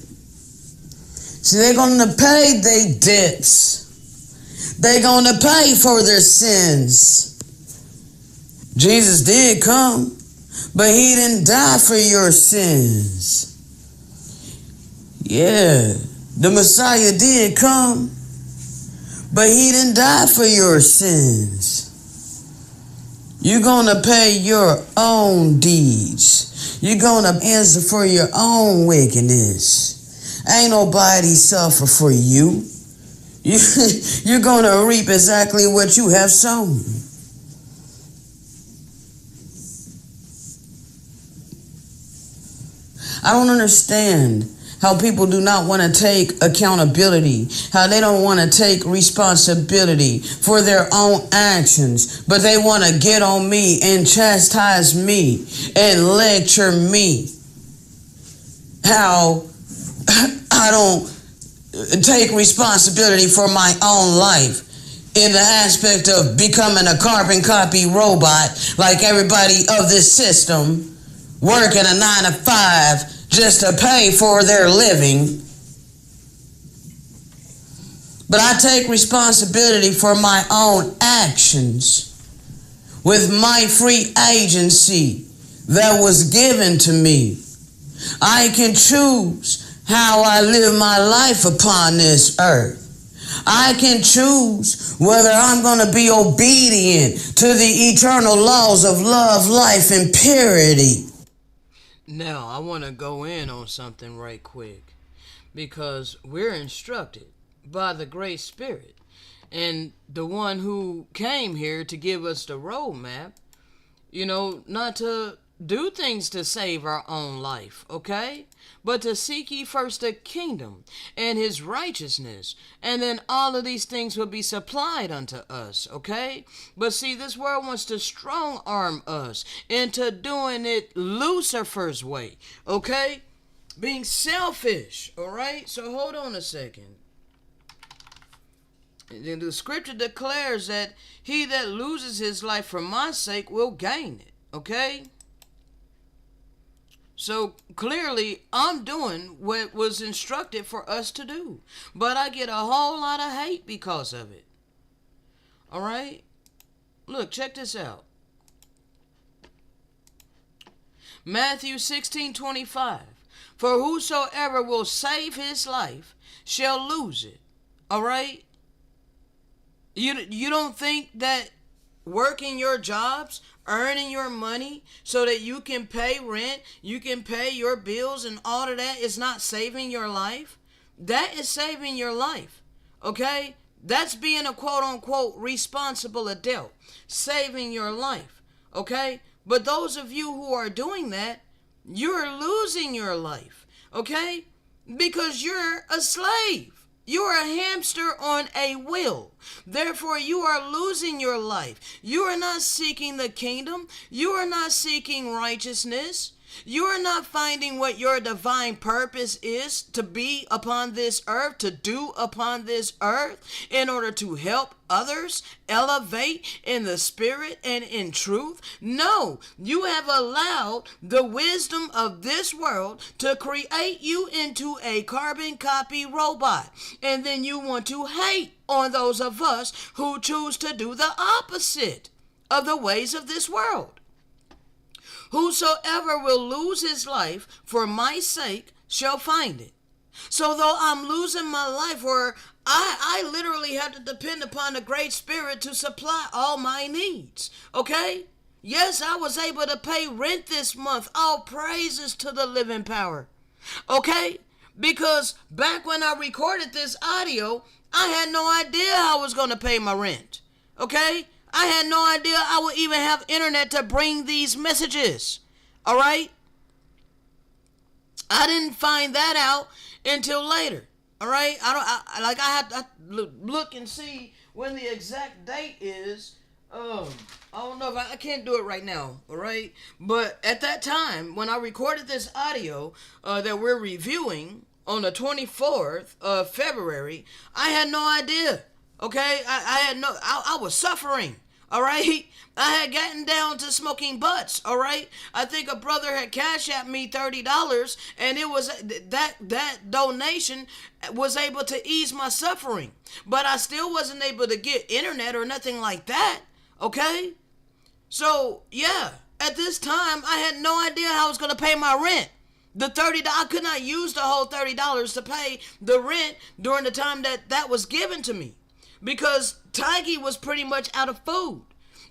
See, they're going to pay their debts. They're going to pay for their sins. Jesus did come, but he didn't die for your sins. Yeah, the Messiah did come, but he didn't die for your sins. You're going to pay your own deeds. You're going to answer for your own wickedness. Ain't nobody suffer for you. You're going to reap exactly what you have sown. I don't understand how people do not want to take accountability, how they don't want to take responsibility for their own actions, but they want to get on me and chastise me and lecture me. how I don't take responsibility for my own life in the aspect of becoming a carbon copy robot like everybody of this system, working a 9 to 5 just to pay for their living. But I take responsibility for my own actions with my free agency that was given to me. I can choose how I live my life upon this earth. I can choose whether I'm going to be obedient to the eternal laws of love, life, and purity. Now, I want to go in on something right quick, because we're instructed by the Great Spirit and the one who came here to give us the roadmap, not to do things to save our own life, okay? But to seek ye first the kingdom and his righteousness, and then all of these things will be supplied unto us, okay? But see, this world wants to strong arm us into doing it Lucifer's way, okay? Being selfish, all right? So hold on a second. The scripture declares that he that loses his life for my sake will gain it, okay? So clearly, I'm doing what was instructed for us to do. But I get a whole lot of hate because of it. All right? Look, check this out. Matthew 16:25. For whosoever will save his life shall lose it. All right? You don't think that working your jobs, earning your money so that you can pay rent, you can pay your bills and all of that is not saving your life? That is saving your life, okay? That's being a quote-unquote responsible adult, saving your life, okay? But those of you who are doing that, you're losing your life, okay? Because you're a slave. You are a hamster on a wheel. Therefore, you are losing your life. You are not seeking the kingdom. You are not seeking righteousness. You are not finding what your divine purpose is to be upon this earth, to do upon this earth in order to help others elevate in the spirit and in truth. No, you have allowed the wisdom of this world to create you into a carbon copy robot. And then you want to hate on those of us who choose to do the opposite of the ways of this world. Whosoever will lose his life for my sake shall find it. So though I'm losing my life, where I literally have to depend upon the Great Spirit to supply all my needs, okay? Yes, I was able to pay rent this month. All praises to the living power, okay? Because back when I recorded this audio, I had no idea how I was going to pay my rent, okay? I had no idea I would even have internet to bring these messages. All right? I didn't find that out until later. All right? I had to look and see when the exact date is. I don't know if I can't do it right now. All right? But at that time, when I recorded this audio that we're reviewing on the 24th of February, I had no idea. Okay, I was suffering, all right? I had gotten down to smoking butts, all right? I think a brother had cashed at me $30, and it was that donation was able to ease my suffering. But I still wasn't able to get internet or nothing like that, okay? So, yeah, at this time, I had no idea how I was going to pay my rent. The $30, I could not use the whole $30 to pay the rent during the time that was given to me. Because Tiggy was pretty much out of food.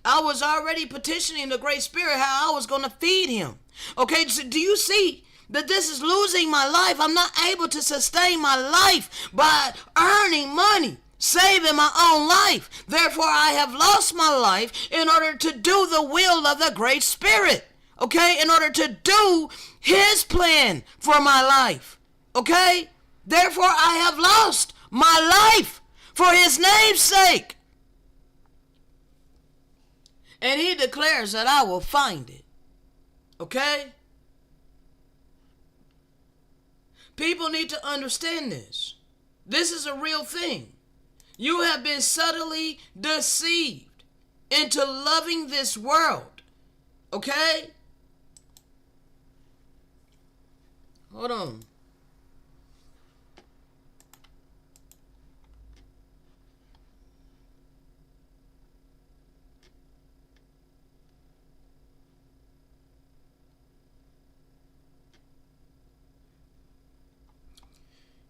I was already petitioning the Great Spirit how I was going to feed him. Okay, so do you see that this is losing my life? I'm not able to sustain my life by earning money, saving my own life. Therefore, I have lost my life in order to do the will of the Great Spirit. Okay, in order to do his plan for my life. Okay, therefore, I have lost my life for his name's sake. And he declares that I will find it. Okay? People need to understand this. This is a real thing. You have been subtly deceived into loving this world. Okay? Hold on.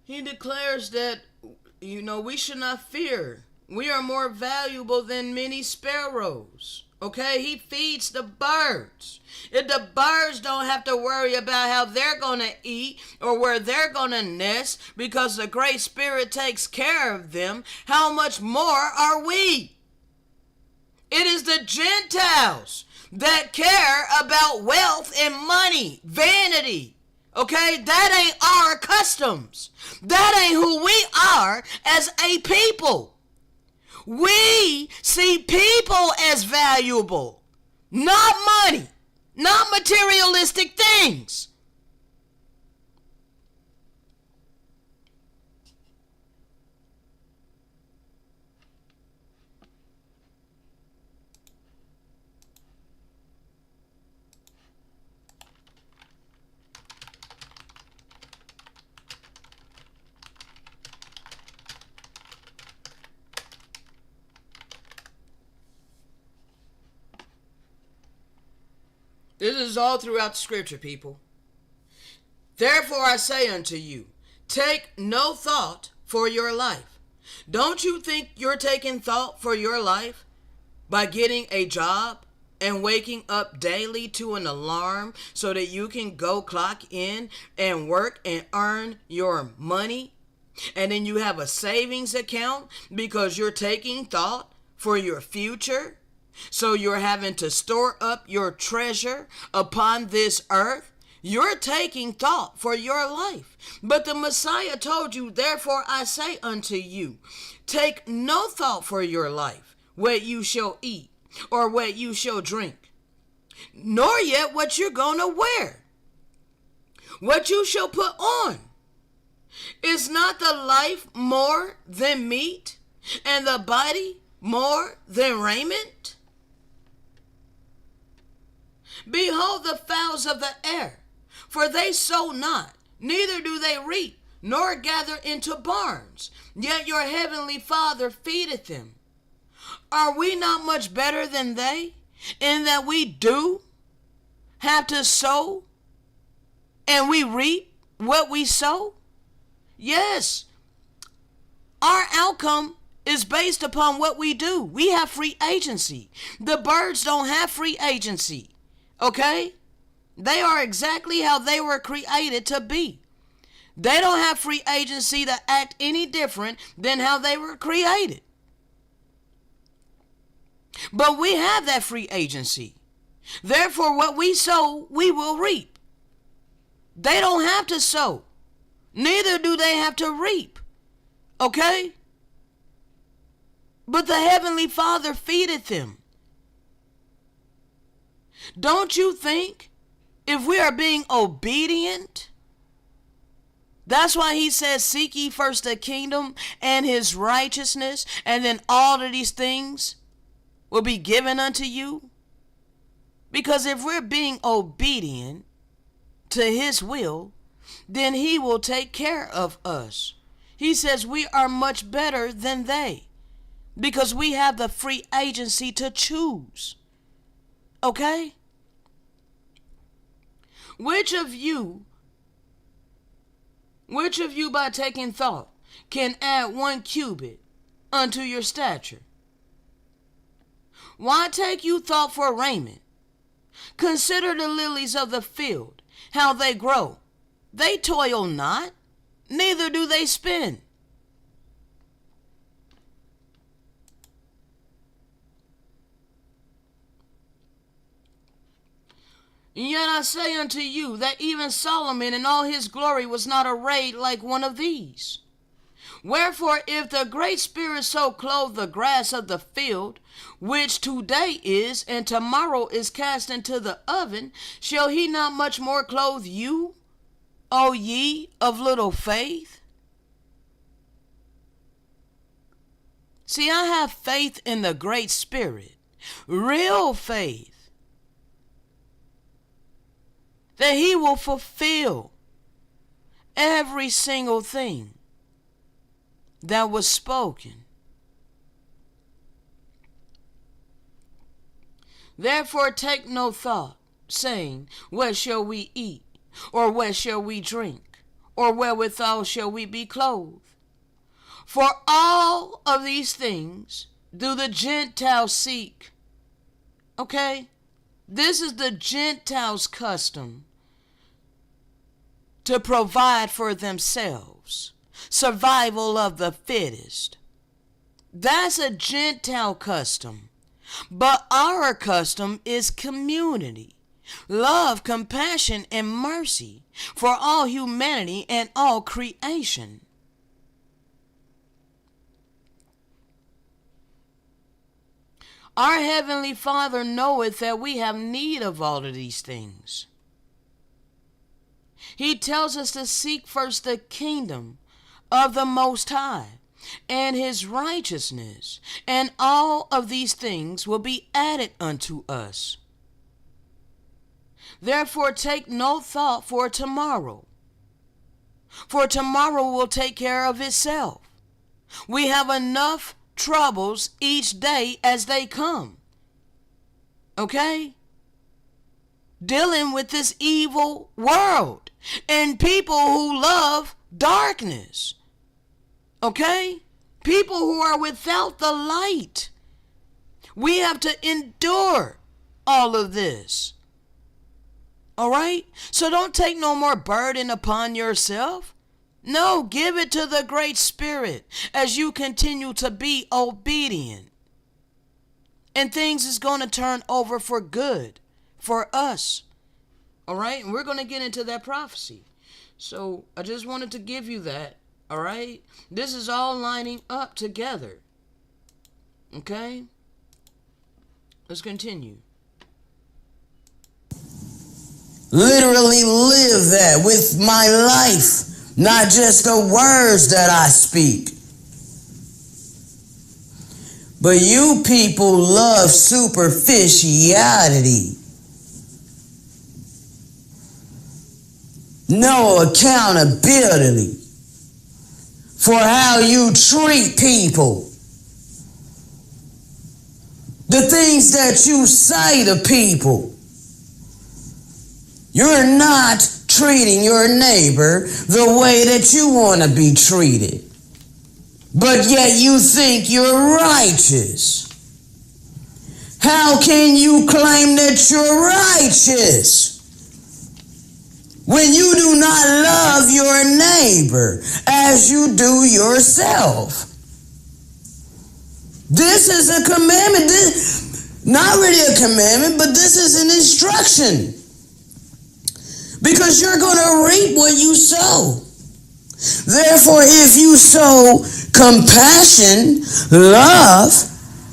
He declares that, we should not fear. We are more valuable than many sparrows. Okay? He feeds the birds. If the birds don't have to worry about how they're going to eat or where they're going to nest because the Great Spirit takes care of them, how much more are we? It is the Gentiles that care about wealth and money, vanity. Okay, that ain't our customs. That ain't who we are as a people. We see people as valuable, not money, not materialistic things. This is all throughout the scripture, people. Therefore I say unto you, take no thought for your life. Don't you think you're taking thought for your life by getting a job and waking up daily to an alarm so that you can go clock in and work and earn your money? And then you have a savings account because you're taking thought for your future? So you're having to store up your treasure upon this earth? You're taking thought for your life. But the Messiah told you, therefore I say unto you, take no thought for your life, what you shall eat or what you shall drink, nor yet what you're going to wear, what you shall put on. Is not the life more than meat, and the body more than raiment? Behold the fowls of the air, for they sow not, neither do they reap, nor gather into barns, yet your heavenly Father feedeth them. Are we not much better than they, in that we do have to sow, and we reap what we sow? Yes, our outcome is based upon what we do. We have free agency. The birds don't have free agency. Okay? They are exactly how they were created to be. They don't have free agency to act any different than how they were created. But we have that free agency. Therefore, what we sow, we will reap. They don't have to sow. Neither do they have to reap. Okay? But the Heavenly Father feedeth them. Don't you think if we are being obedient, that's why he says, seek ye first the kingdom and his righteousness, and then all of these things will be given unto you? Because if we're being obedient to his will, then he will take care of us. He says we are much better than they because we have the free agency to choose. Okay? Which of you by taking thought can add 1 cubit unto your stature? Why take you thought for raiment? Consider the lilies of the field, how they grow. They toil not, neither do they spin. Yet I say unto you that even Solomon in all his glory was not arrayed like one of these. Wherefore, if the great Spirit so clothe the grass of the field, which today is and tomorrow is cast into the oven, shall he not much more clothe you, O ye of little faith? See, I have faith in the Great Spirit, real faith, that He will fulfill every single thing that was spoken. Therefore take no thought, saying, what shall we eat? Or what shall we drink? Or wherewithal shall we be clothed? For all of these things do the Gentiles seek. Okay? This is the Gentiles' custom to provide for themselves. Survival of the fittest. That's a Gentile custom. But our custom is community, love, compassion, and mercy for all humanity and all creation. Our Heavenly Father knoweth that we have need of all of these things. He tells us to seek first the kingdom of the Most High and His righteousness, and all of these things will be added unto us. Therefore take no thought for tomorrow will take care of itself. We have enough troubles each day as they come. Okay? Dealing with this evil world and people who love darkness. Okay? People who are without the light. We have to endure all of this. All right? So don't take no more burden upon yourself. No, give it to the Great Spirit as you continue to be obedient. And things is going to turn over for good for us. All right? And we're going to get into that prophecy. So I just wanted to give you that. All right? This is all lining up together. Okay? Let's continue. Literally live that with my life, not just the words that I speak. But you people love superficiality. No accountability for how you treat people. The things that you say to people. You're not treating your neighbor the way that you want to be treated. But yet you think you're righteous. How can you claim that you're righteous when you do not love your neighbor as you do yourself? This is a commandment. Not really a commandment, but this is an instruction. Because you're going to reap what you sow. Therefore, if you sow compassion, love,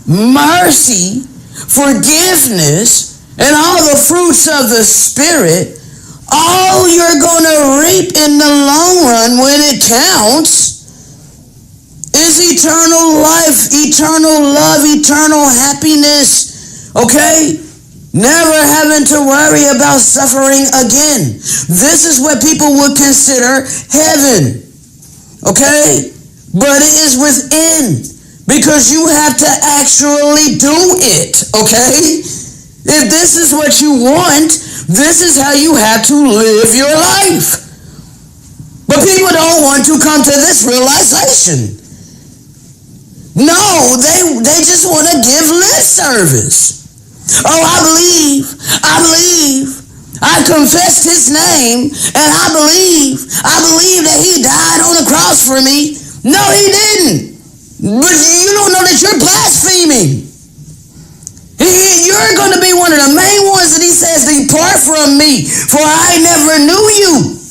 mercy, forgiveness, and all the fruits of the Spirit, all you're going to reap in the long run when it counts is eternal life, eternal love, eternal happiness. Okay? Never having to worry about suffering again. This is what people would consider heaven. Okay? But it is within. Because you have to actually do it. Okay? If this is what you want, this is how you have to live your life. But people don't want to come to this realization. No, they just want to give lip service. Oh, I believe, I confessed His name, and I believe that He died on the cross for me. No, He didn't. But you don't know that you're blaspheming. You're going to be one of the main ones that He says, depart from me, for I never knew you,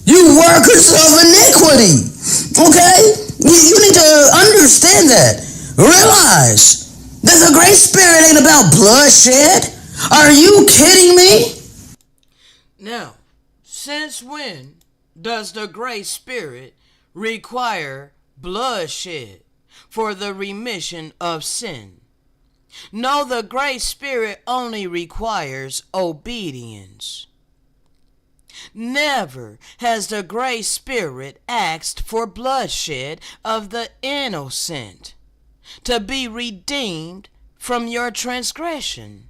you workers of iniquity. Okay? You need to understand that. Realize that the Great Spirit ain't about bloodshed. Are you kidding me? Now, since when does the Great Spirit require bloodshed for the remission of sin. No, the Great Spirit only requires obedience. Never has the Great Spirit asked for bloodshed of the innocent to be redeemed from your transgression.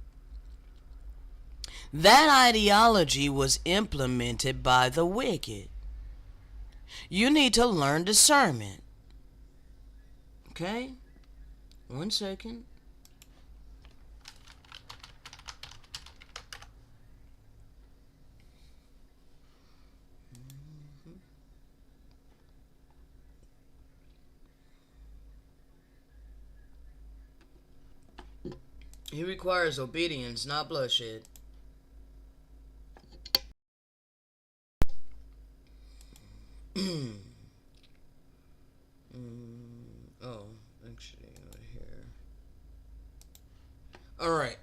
That ideology was implemented by the wicked. You need to learn discernment. Okay? 1 second. He requires obedience, not bloodshed. Oh, actually, over here. Alright.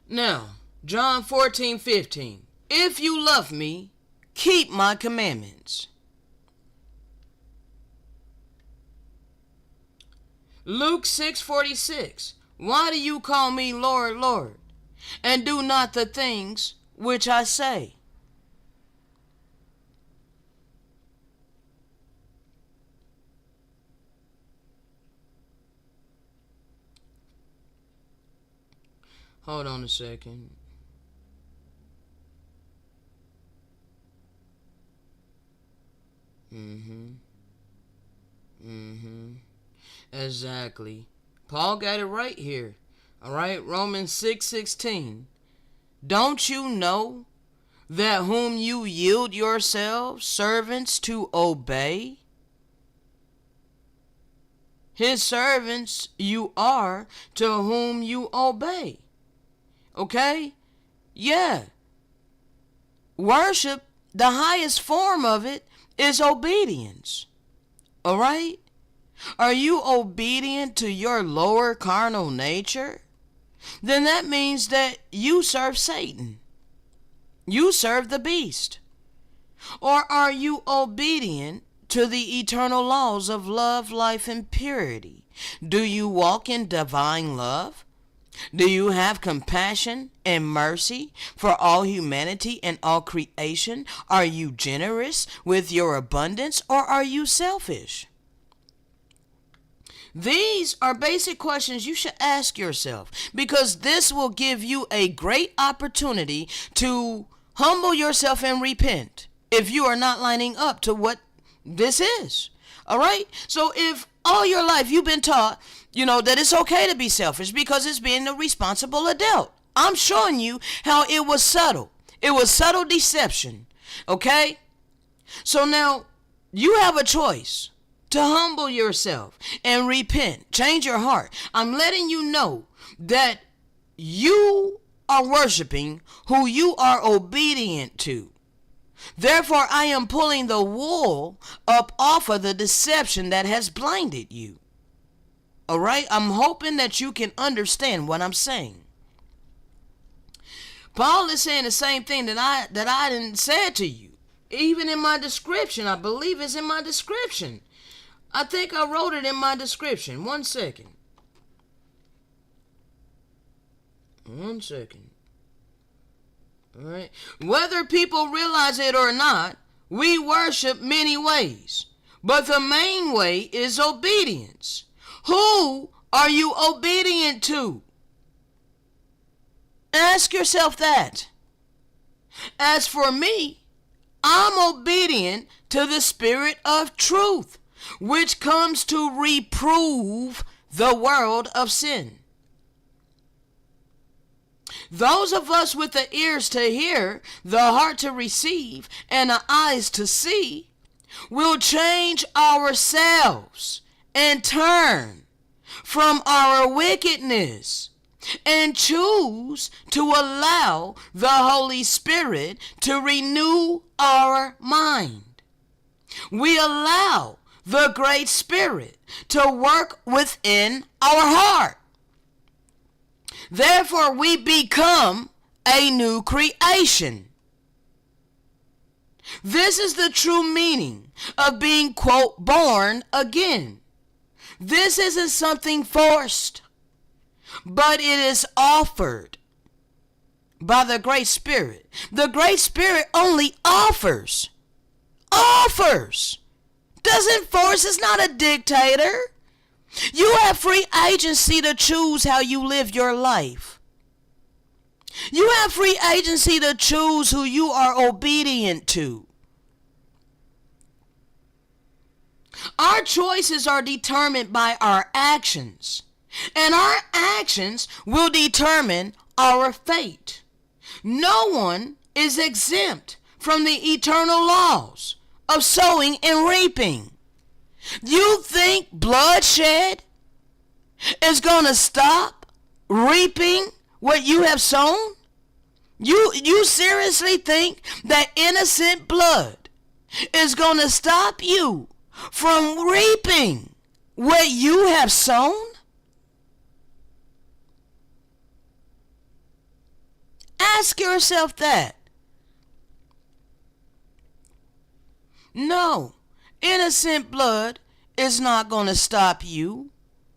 Now, John 14:15. If you love me, keep my commandments. Luke 6:46. Why do you call me Lord, Lord, and do not the things which I say? Hold on a second. Exactly. Paul got it right here. Alright, Romans 6:16. Don't you know that whom you yield yourselves servants to obey, his servants you are to whom you obey? Okay? Yeah. Worship, the highest form of it, is obedience. Alright? Are you obedient to your lower carnal nature? Then that means that you serve Satan. You serve the beast. Or are you obedient to the eternal laws of love, life, and purity? Do you walk in divine love? Do you have compassion and mercy for all humanity and all creation? Are you generous with your abundance, or are you selfish? These are basic questions you should ask yourself, because this will give you a great opportunity to humble yourself and repent if you are not lining up to what this is. All right? So if all your life you've been taught, that it's okay to be selfish because it's being a responsible adult, I'm showing you how it was subtle. It was subtle deception. Okay? So now you have a choice to humble yourself and repent. Change your heart. I'm letting you know that you are worshiping who you are obedient to. Therefore, I am pulling the wool up off of the deception that has blinded you. All right? I'm hoping that you can understand what I'm saying. Paul is saying the same thing that I didn't say to you. Even in my description, I believe it's in my description. I think I wrote it in my description. 1 second. 1 second. All right. Whether people realize it or not, we worship many ways. But the main way is obedience. Who are you obedient to? Ask yourself that. As for me, I'm obedient to the Spirit of truth, which comes to reprove the world of sin. Those of us with the ears to hear, the heart to receive, and the eyes to see will change ourselves and turn from our wickedness and choose to allow the Holy Spirit to renew our mind. We allow the Great Spirit to work within our heart. Therefore, we become a new creation. This is the true meaning of being, quote, born again. This isn't something forced, but it is offered by the Great Spirit. The Great Spirit only offers. Doesn't force. It's not a dictator. You have free agency to choose how you live your life. You have free agency to choose who you are obedient to. Our choices are determined by our actions, and our actions will determine our fate. No one is exempt from the eternal laws of sowing and reaping. You think bloodshed is going to stop reaping what you have sown? You seriously think that innocent blood is going to stop you from reaping what you have sown? Ask yourself that. No, innocent blood is not going to stop you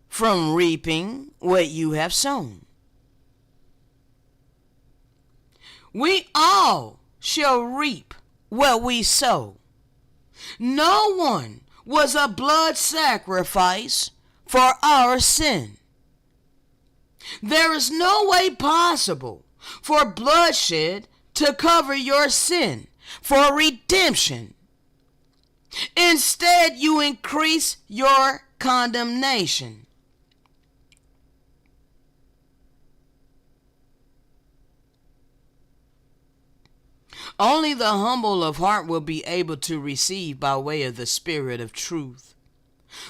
from reaping what you have sown. We all shall reap what we sow. No one was a blood sacrifice for our sin. There is no way possible for bloodshed to cover your sin for redemption. Instead, you increase your condemnation. Only the humble of heart will be able to receive by way of the Spirit of truth.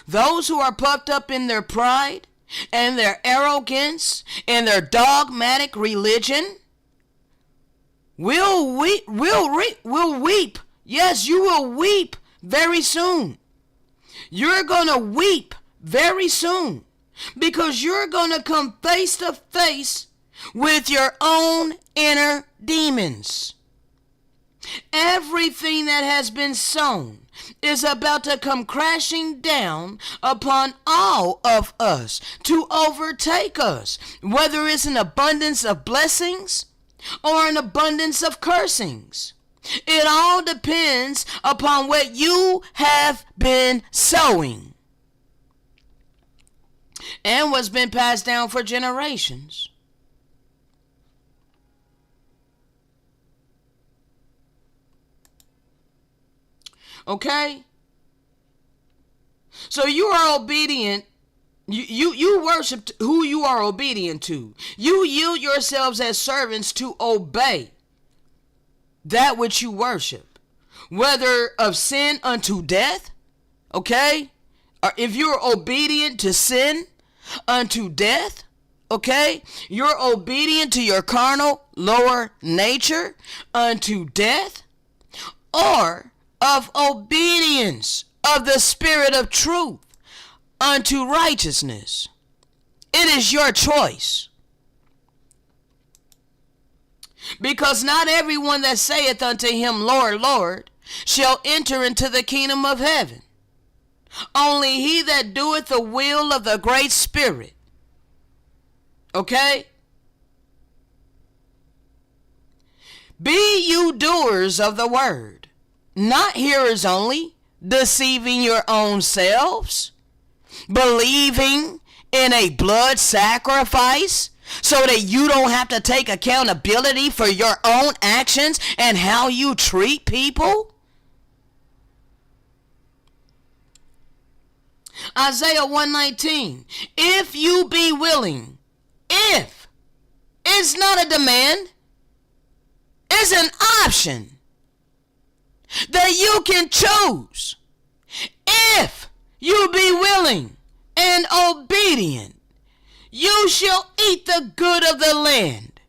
Those who are puffed up in their pride and their arrogance and their dogmatic religion will weep. Yes, you will weep very soon. You're going to weep very soon because you're going to come face to face with your own inner demons. Everything that has been sown is about to come crashing down upon all of us to overtake us, whether it's an abundance of blessings or an abundance of cursings. It all depends upon what you have been sowing and what's been passed down for generations. Okay? So you are obedient. You worship who you are obedient to. You yield yourselves as servants to obey that which you worship, whether of sin unto death, okay? Or if you're obedient to sin unto death, okay? You're obedient to your carnal lower nature unto death, or of obedience of the Spirit of truth unto righteousness. It is your choice. Because not everyone that saith unto him, Lord, Lord, shall enter into the kingdom of heaven. Only he that doeth the will of the great Spirit. Okay? Be you doers of the word, not hearers only, deceiving your own selves, believing in a blood sacrifice so that you don't have to take accountability for your own actions and how you treat people. Isaiah 119, if you be willing, if, it's not a demand, it's an option that you can choose. If you be willing and obedient, you shall eat the good of the land.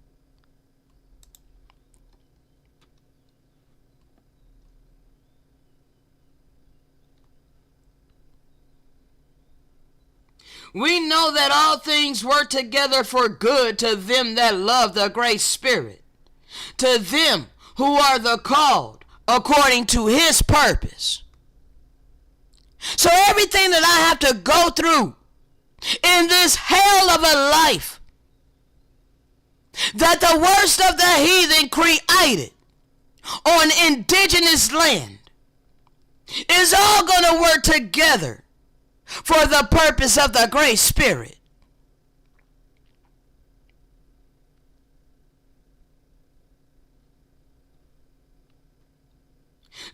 We know that all things work together for good to them that love the great Spirit, to them who are the called according to his purpose. So everything that I have to go through in this hell of a life that the worst of the heathen created on indigenous land is all going to work together for the purpose of the Great Spirit.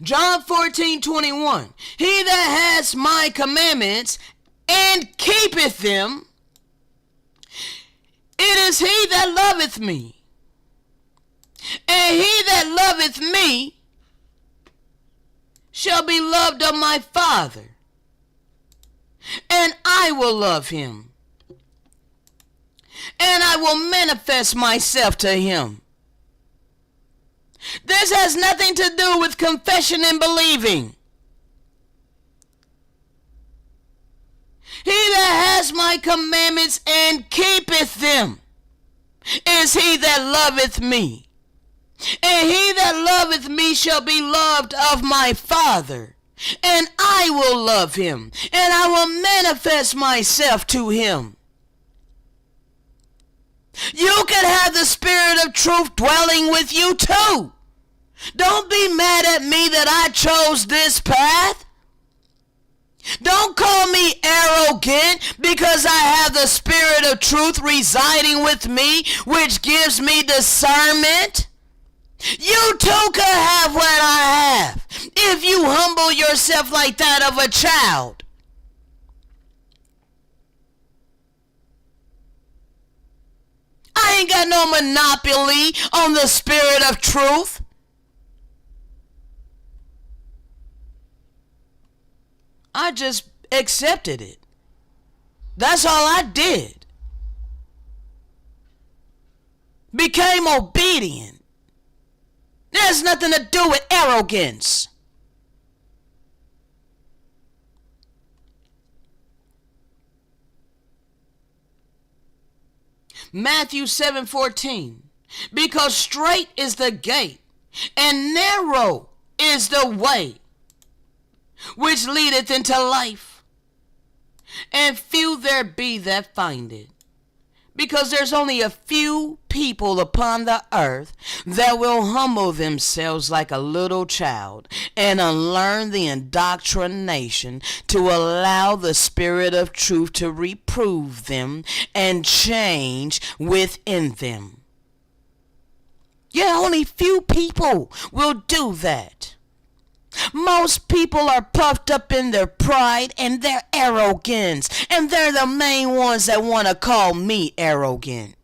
John 14:21. He that has my commandments and keepeth them, it is he that loveth me. And he that loveth me shall be loved of my Father, and I will love him, and I will manifest myself to him. This has nothing to do with confession and believing. He that has my commandments and keepeth them is he that loveth me. And he that loveth me shall be loved of my Father, and I will love him, and I will manifest myself to him. You can have the Spirit of truth dwelling with you too. Don't be mad at me that I chose this path. Don't call me arrogant because I have the Spirit of truth residing with me, which gives me discernment. You too can have what I have if you humble yourself like that of a child. I ain't got no monopoly on the Spirit of truth. I just accepted it. That's all I did. Became obedient. It has nothing to do with arrogance. Matthew 7:14. Because straight is the gate, and narrow is the way which leadeth into life, and few there be that find it. Because there's only a few people upon the earth that will humble themselves like a little child and unlearn the indoctrination to allow the Spirit of truth to reprove them and change within them. Yeah, only few people will do that. Most people are puffed up in their pride and their arrogance, and they're the main ones that want to call me arrogant.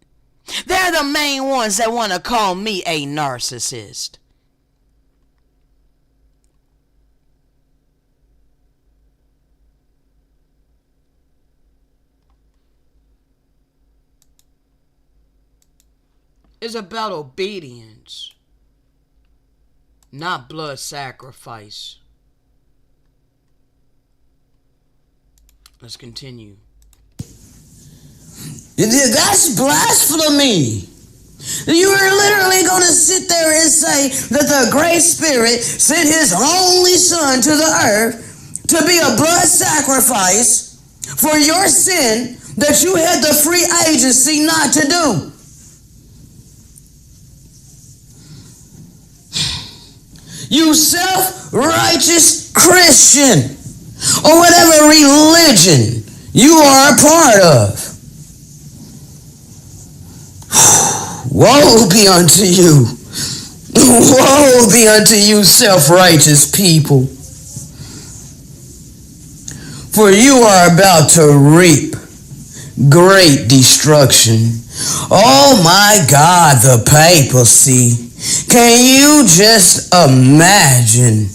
They're the main ones that want to call me a narcissist. It's about obedience, not blood sacrifice. Let's continue. That's blasphemy. You are literally going to sit there and say that the Great Spirit sent his only Son to the earth to be a blood sacrifice for your sin that you had the free agency not to do. You self-righteous Christian, or whatever religion you are a part of. Woe be unto you. Woe be unto you, self-righteous people. For you are about to reap great destruction. Oh my God, the papacy. Can you just imagine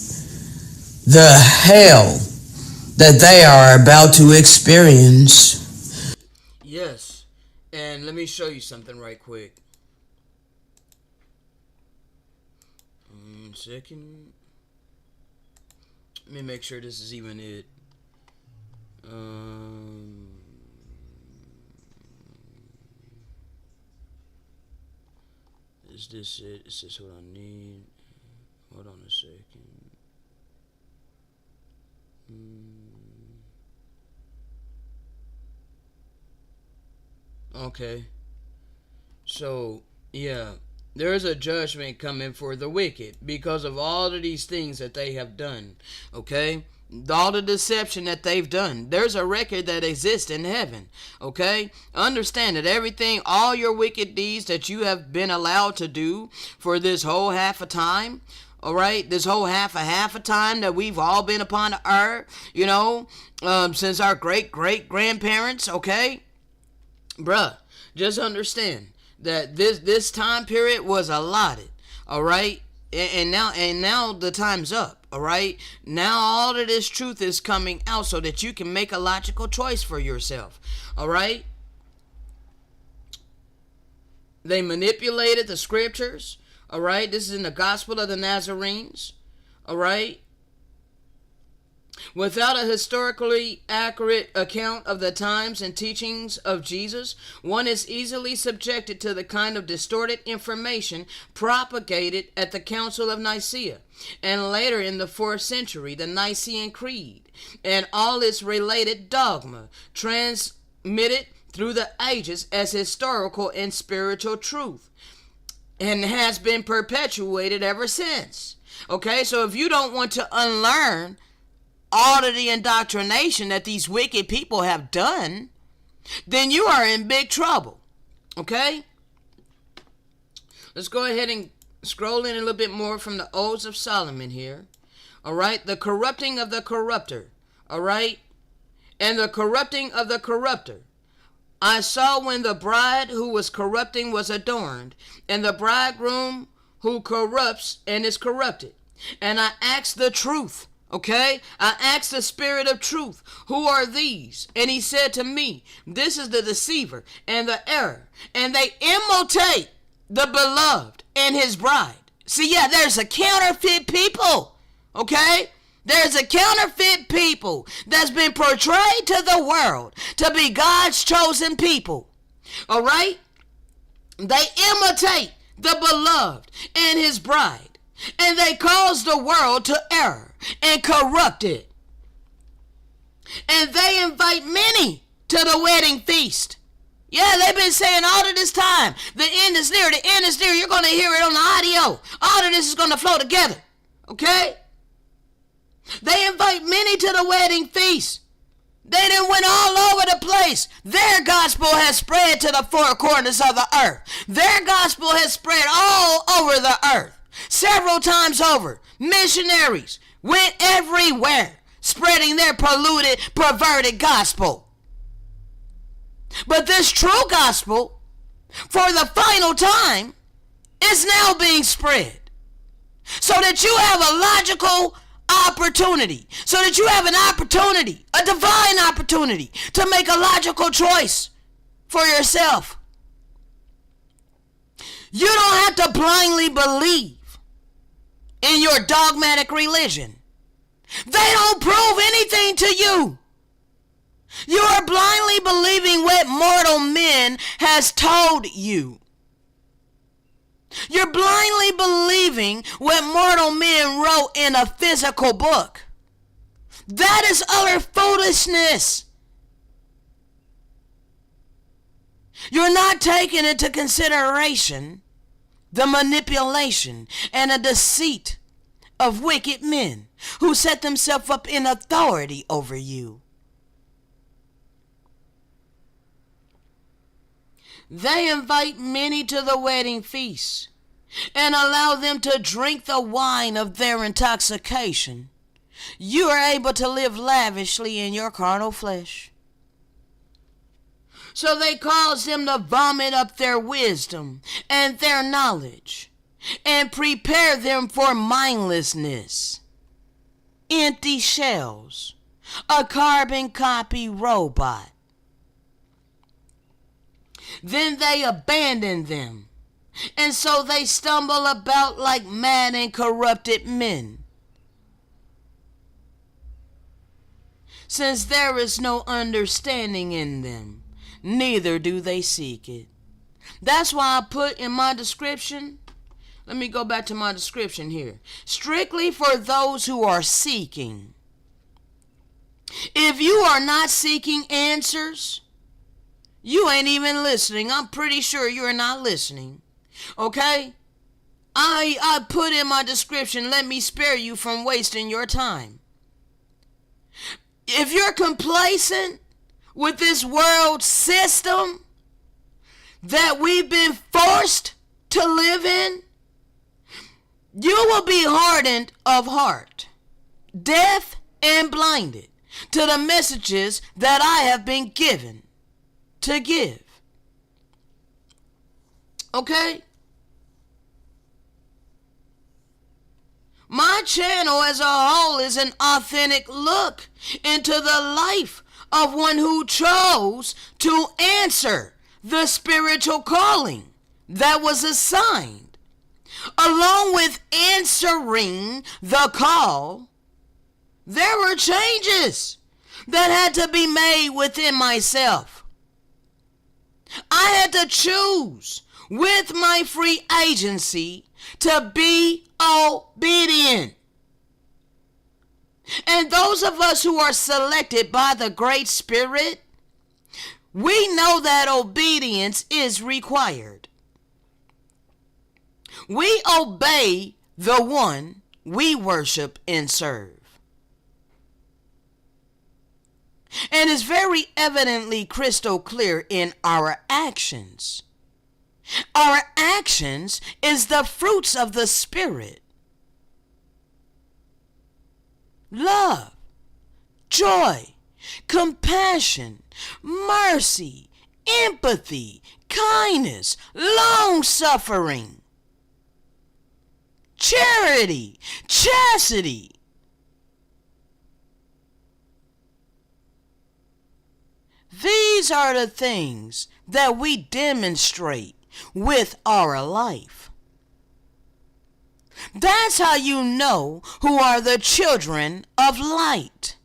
the hell that they are about to experience? Yes, and let me show you something right quick. 1 second. Let me make sure this is even it. Is this it? Is this what I need? Hold on a second. Okay. So, yeah. There is a judgment coming for the wicked because of all of these things that they have done. Okay? All the deception that they've done. There's a record that exists in heaven. Okay? Understand that everything, all your wicked deeds that you have been allowed to do for this whole half a time, all right, this whole half a time that we've all been upon the earth, you know, since our great grandparents, okay? Bruh, just understand that this time period was allotted, all right? And now the time's up, all right? Now all of this truth is coming out so that you can make a logical choice for yourself, all right? They manipulated the scriptures, all right? This is in the Gospel of the Nazarenes, all right? Without a historically accurate account of the times and teachings of Jesus, one is easily subjected to the kind of distorted information propagated at the Council of Nicaea and later in the 4th century, the Nicene Creed, and all its related dogma, transmitted through the ages as historical and spiritual truth, and has been perpetuated ever since. Okay, so if you don't want to unlearn all of the indoctrination that these wicked people have done, then you are in big trouble. Okay? Let's go ahead and scroll in a little bit more from the Odes of Solomon here. All right? The corrupting of the corrupter. All right? And the corrupting of the corrupter. I saw when the bride who was corrupting was adorned, and the bridegroom who corrupts and is corrupted. And I asked the truth. Okay, I asked the spirit of truth, who are these? And he said to me, this is the deceiver and the error, and they imitate the beloved and his bride. See, yeah, there's a counterfeit people, okay? There's a counterfeit people that's been portrayed to the world to be God's chosen people, all right? They imitate the beloved and his bride. And they cause the world to err and corrupt it. And they invite many to the wedding feast. Yeah, they've been saying all of this time, the end is near, the end is near. You're going to hear it on the audio. All of this is going to flow together. Okay? They invite many to the wedding feast. They done went all over the place. Their gospel has spread to the 4 corners of the earth. Their gospel has spread all over the earth. Several times over, missionaries went everywhere spreading their polluted, perverted gospel. But this true gospel, for the final time, is now being spread. So that you have a logical opportunity. So that you have an opportunity, a divine opportunity, to make a logical choice for yourself. You don't have to blindly believe in your dogmatic religion. They don't prove anything to you. You are blindly believing what mortal men has told you. You're blindly believing what mortal men wrote in a physical book. That is utter foolishness. You're not taking into consideration the manipulation and the deceit of wicked men who set themselves up in authority over you. They invite many to the wedding feast and allow them to drink the wine of their intoxication. You are able to live lavishly in your carnal flesh. So they cause them to vomit up their wisdom and their knowledge and prepare them for mindlessness, empty shells, a carbon copy robot. Then they abandon them, and so they stumble about like mad and corrupted men. Since there is no understanding in them, neither do they seek it. That's why I put in my description, Let me go back to my description here. Strictly for those who are seeking. If you are not seeking answers, you ain't even listening. I'm pretty sure you're not listening. Okay? I put in my description, let me spare you from wasting your time. If you're complacent with this world system that we've been forced to live in, you will be hardened of heart, deaf and blinded to the messages that I have been given to give. Okay? My channel as a whole is an authentic look into the life of one who chose to answer the spiritual calling that was assigned. Along with answering the call, there were changes that had to be made within myself. I had to choose with my free agency to be obedient. And those of us who are selected by the Great Spirit, we know that obedience is required. We obey the one we worship and serve. And it's very evidently crystal clear in our actions. Our actions is the fruits of the Spirit. Love, joy, compassion, mercy, empathy, kindness, long-suffering, charity, chastity. These are the things that we demonstrate with our life. That's how you know who are the children of light.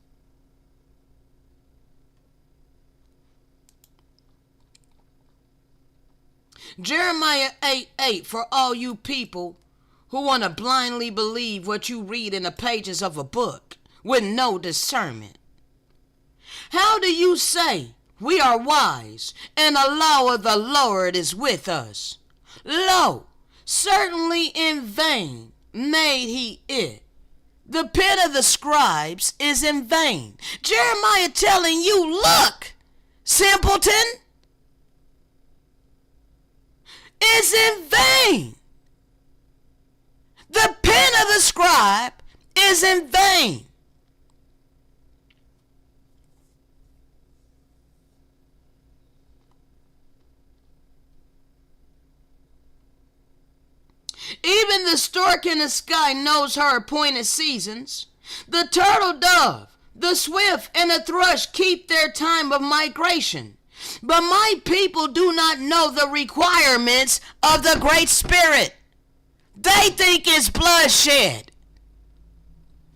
Jeremiah 8:8 for all you people who want to blindly believe what you read in the pages of a book with no discernment. How do you say we are wise and the law of the Lord is with us? Lo, certainly in vain made he it. The pen of the scribes is in vain. Jeremiah telling you, look, simpleton, it's in vain. The pen of the scribe is in vain. Even the stork in the sky knows her appointed seasons. The turtle dove, the swift, and the thrush keep their time of migration. But my people do not know the requirements of the Great Spirit. They think it's bloodshed.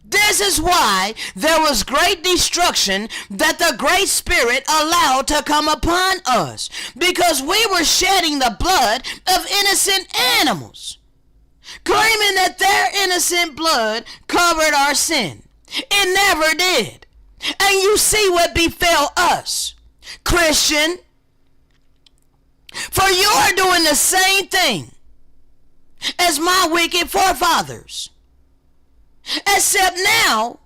This is why there was great destruction that the Great Spirit allowed to come upon us, because we were shedding the blood of innocent animals, claiming that their innocent blood covered our sin. It never did. And you see what befell us, Christian. For you are doing the same thing as my wicked forefathers. Except now,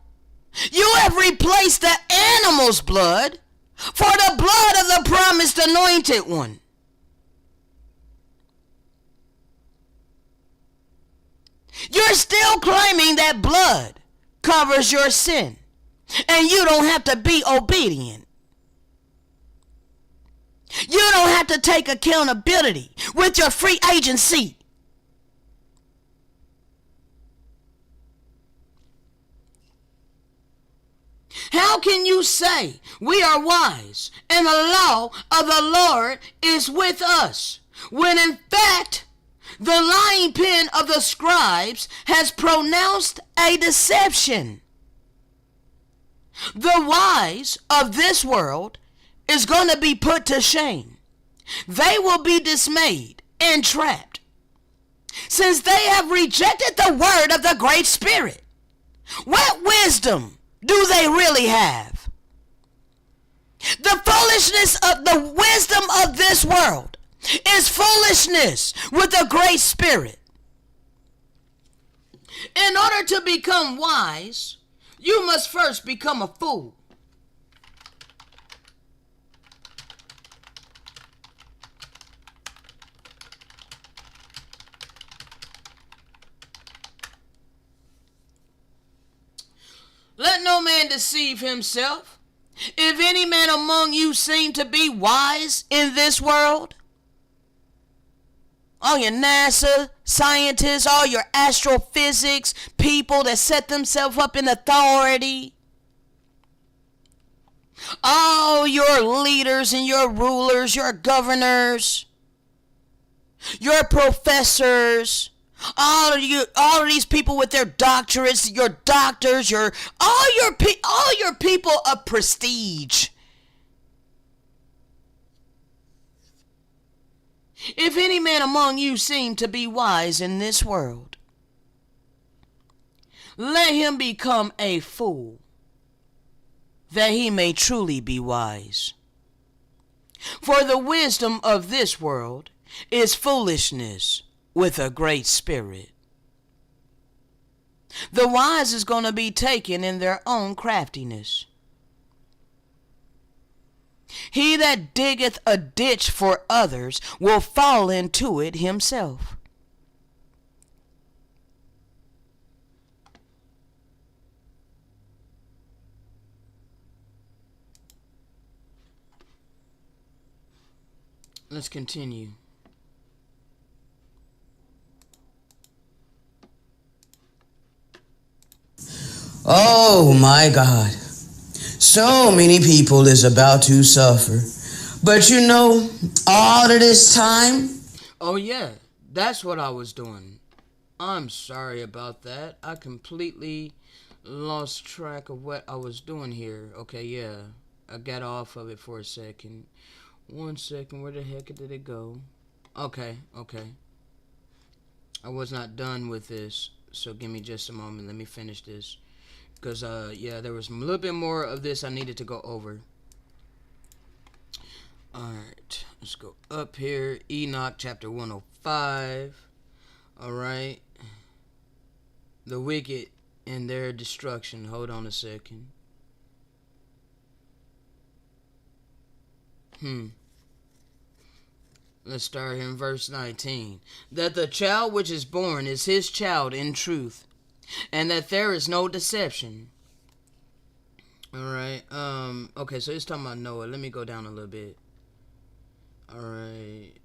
you have replaced the animal's blood for the blood of the promised anointed one. You're still claiming that blood covers your sin, and you don't have to be obedient. You don't have to take accountability with your free agency. How can you say we are wise and the law of the Lord is with us, when in fact the lying pen of the scribes has pronounced a deception? The wise of this world is going to be put to shame. They will be dismayed and trapped. since they have rejected the word of the Great Spirit. What wisdom do they really have? The foolishness of the wisdom of this world is foolishness with the Great Spirit. In order to become wise, you must first become a fool. Let no man deceive himself. If any man among you seem to be wise in this world, all your NASA scientists, all your astrophysics people that set themselves up in authority, all your leaders and your rulers, your governors, your professors, all of these people with their doctorates, your doctors, all your people of prestige. If any man among you seem to be wise in this world, let him become a fool, that he may truly be wise. For the wisdom of this world is foolishness with a Great Spirit. The wise is going to be taken in their own craftiness. He that diggeth a ditch for others will fall into it himself. Let's continue. Oh my God. So many people is about to suffer. But you know, all of this time. Oh yeah, that's what I was doing. I'm sorry about that. I completely lost track of what I was doing here. Okay, yeah. I got off of it for a second. 1 second, where the heck did it go? Okay. I was not done with this, so give me just a moment. Let me finish this. Because, yeah, there was a little bit more of this I needed to go over. Alright, let's go up here. Enoch chapter 105. Alright. The wicked and their destruction. Hold on a second. Let's start here in verse 19. That the child which is born is his child in truth, and that there is no deception. Alright, okay, so it's talking about Noah. Let me go down a little bit. Alright,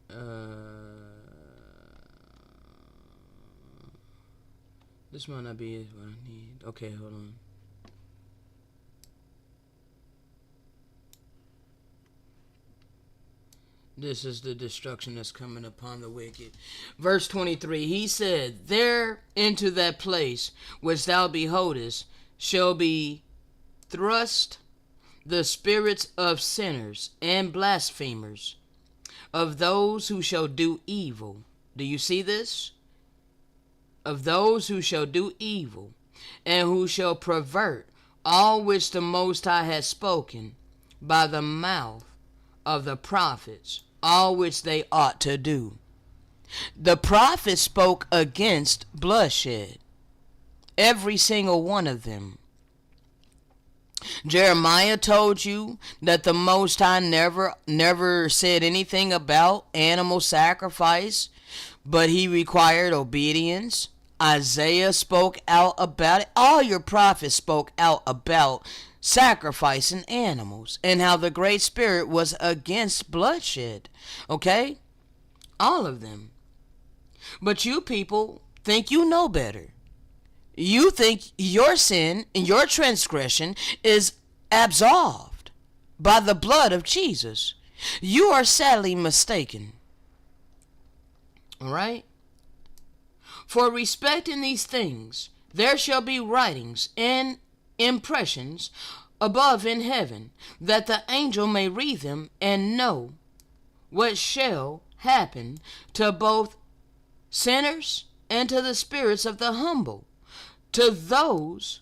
this might not be what I need. Okay, hold on. This is the destruction that's coming upon the wicked. Verse 23, he said, there into that place which thou beholdest shall be thrust the spirits of sinners and blasphemers, of those who shall do evil. Do you see this? Of those who shall do evil, and who shall pervert all which the Most High has spoken by the mouth of the prophets, all which they ought to do. The prophets spoke against bloodshed, every single one of them. Jeremiah told you that the Most High never said anything about animal sacrifice, but he required obedience. Isaiah spoke out about it. All your prophets spoke out about sacrificing animals and how the Great Spirit was against bloodshed. Okay? All of them. But you people think you know better. You think your sin and your transgression is absolved by the blood of Jesus. You are sadly mistaken. All right? For respecting these things, there shall be writings and impressions above in heaven, that the angel may read them and know what shall happen to both sinners, and to the spirits of the humble, to those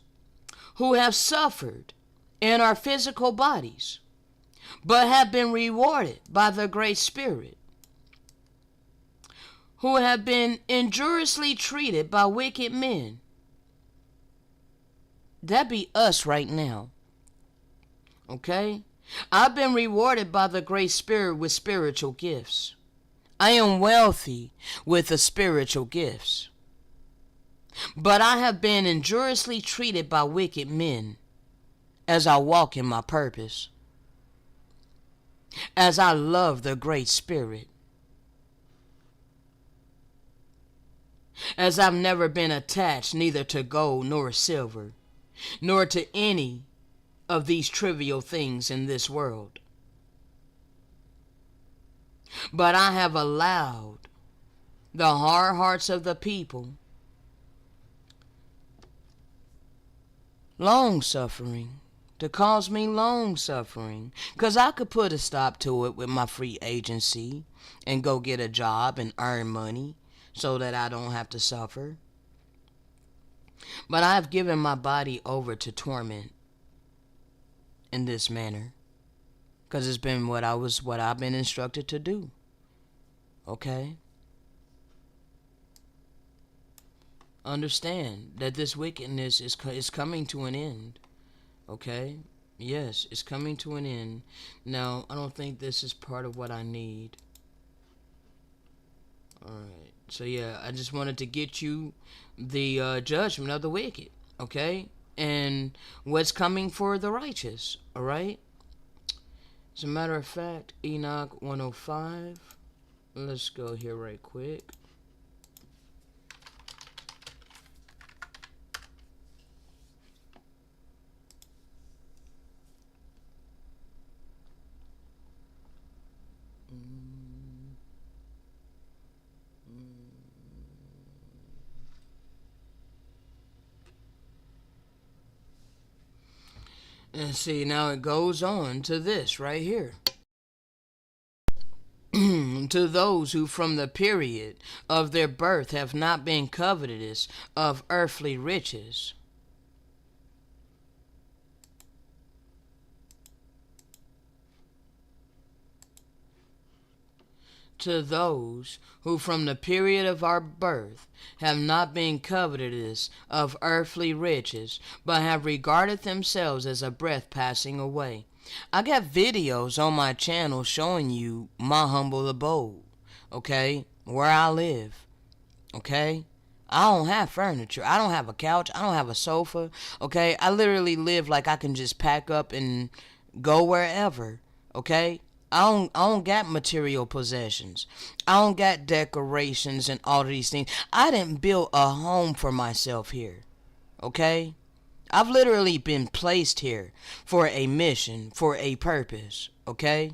who have suffered in our physical bodies, but have been rewarded by the Great Spirit, who have been injuriously treated by wicked men. That be us right now. Okay? I've been rewarded by the Great Spirit with spiritual gifts. I am wealthy with the spiritual gifts. But I have been injuriously treated by wicked men as I walk in my purpose, as I love the Great Spirit, as I've never been attached neither to gold nor silver, nor to any of these trivial things in this world. But I have allowed the hard hearts of the people, long suffering, to cause me long suffering, because I could put a stop to it with my free agency and go get a job and earn money so that I don't have to suffer. But I have given my body over to torment in this manner, because it's been what I've been instructed to do. Okay? Understand that this wickedness is coming to an end. Okay? Yes, it's coming to an end. Now, I don't think this is part of what I need. Alright. So yeah, I just wanted to get you the judgment of the wicked. Okay? And what's coming for the righteous. Alright? As a matter of fact, Enoch 105. Let's go here right quick. And see, now it goes on to this right here. To those who from the period of their birth have not been covetous of earthly riches, to those who from the period of our birth have not been covetous of earthly riches, but have regarded themselves as a breath passing away. I got videos on my channel showing you my humble abode, okay, where I live, okay. I don't have furniture. I don't have a couch. I don't have a sofa, okay. I literally live like I can just pack up and go wherever, okay. I don't got material possessions. I don't got decorations and all of these things. I didn't build a home for myself here, okay. I've literally been placed here for a mission, for a purpose, okay?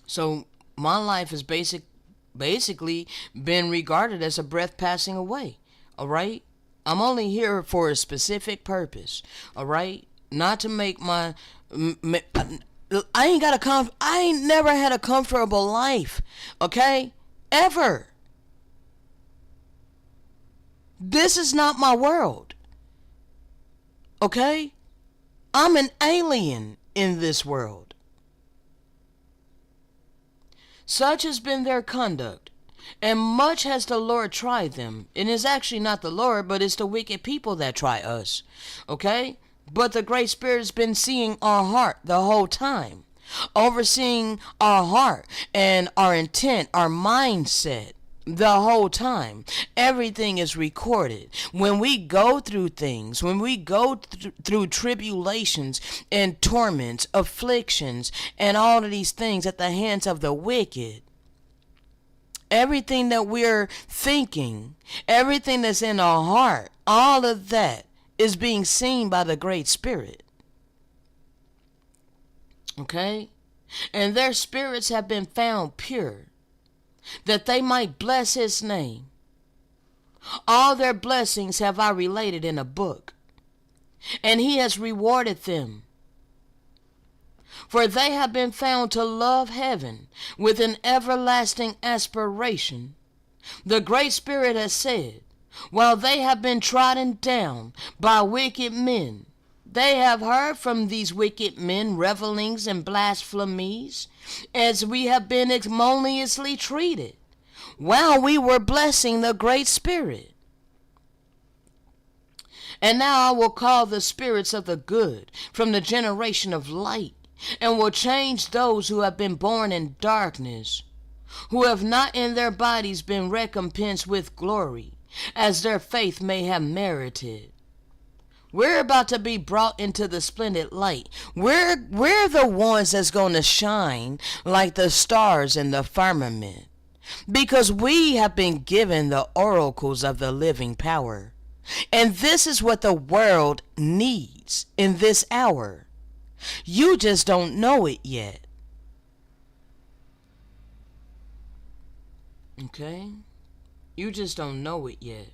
So my life has basically been regarded as a breath passing away, all right? I'm only here for a specific purpose, all right? Not to make my... I ain't never had a comfortable life, okay? Ever. This is not my world. Okay? I'm an alien in this world. Such has been their conduct, and much has the Lord tried them. And it's actually not the Lord, but it's the wicked people that try us. Okay? But the Great Spirit has been seeing our heart the whole time. Overseeing our heart and our intent, our mindset. The whole time. Everything is recorded. When we go through things, when we go through tribulations and torments, afflictions, and all of these things at the hands of the wicked, everything that we're thinking, everything that's in our heart, all of that is being seen by the Great Spirit. Okay? And their spirits have been found pure, that they might bless his name. All their blessings have I related in a book, and he has rewarded them For they have been found to love heaven with an everlasting aspiration. The Great Spirit has said, while they have been trodden down by wicked men, they have heard from these wicked men revelings and blasphemies, as we have been ignominiously treated, while we were blessing the Great Spirit. And now I will call the spirits of the good from the generation of light, and will change those who have been born in darkness, who have not in their bodies been recompensed with glory, as their faith may have merited. We're about to be brought into the splendid light. We're the ones that's going to shine like the stars in the firmament, because we have been given the oracles of the living power. And this is what the world needs in this hour. You just don't know it yet. Okay? You just don't know it yet.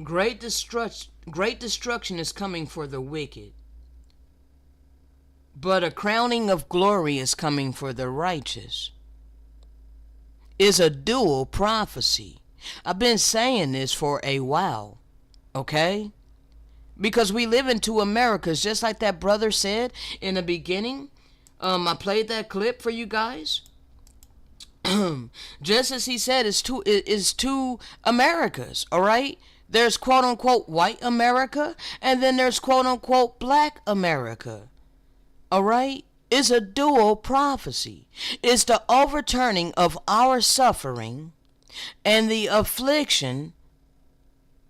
Great destruction is coming for the wicked, but a crowning of glory is coming for the righteous. It's a dual prophecy. I've been saying this for a while, okay? Because we live in two Americas, just like that brother said in the beginning. I played that clip for you guys. Just as he said, it's two Americas, all right? There's quote-unquote white America, and then there's quote-unquote black America. All right? It's a dual prophecy. It's the overturning of our suffering and the affliction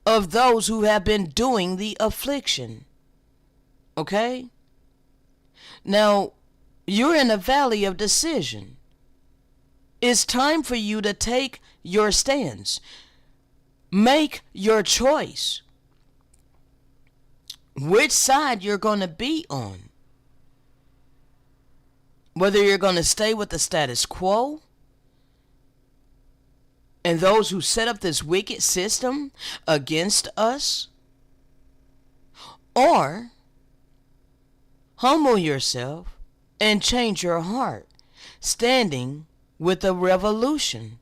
of those who have been doing the affliction. Okay? Now, you're in a valley of decision. It's time for you to take your stance. Make your choice. Which side you're going to be on. Whether you're going to stay with the status quo and those who set up this wicked system against us, or humble yourself and change your heart, standing with the revolution.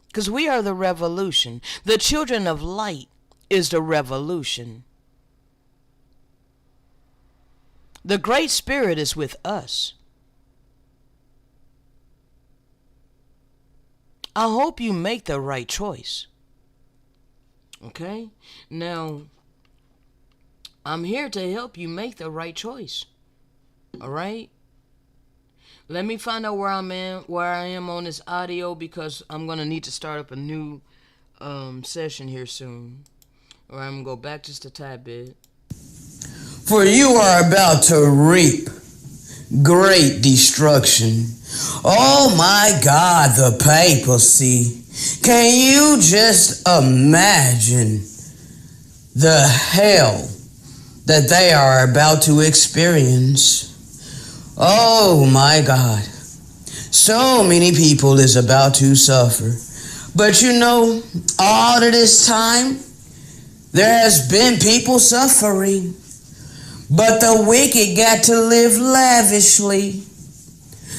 Because we are the revolution. The children of light is the revolution. The Great Spirit is with us. I hope you make the right choice. Okay? Now, I'm here to help you make the right choice. Alright? Let me find out where I am on this audio, because I'm going to need to start up a new session here soon. Alright, I'm going to go back just a tad bit. For you are about to reap great destruction. Oh my God, the papacy. Can you just imagine the hell that they are about to experience? Oh my God. So many people is about to suffer. But you know, all of this time, there has been people suffering. But the wicked got to live lavishly,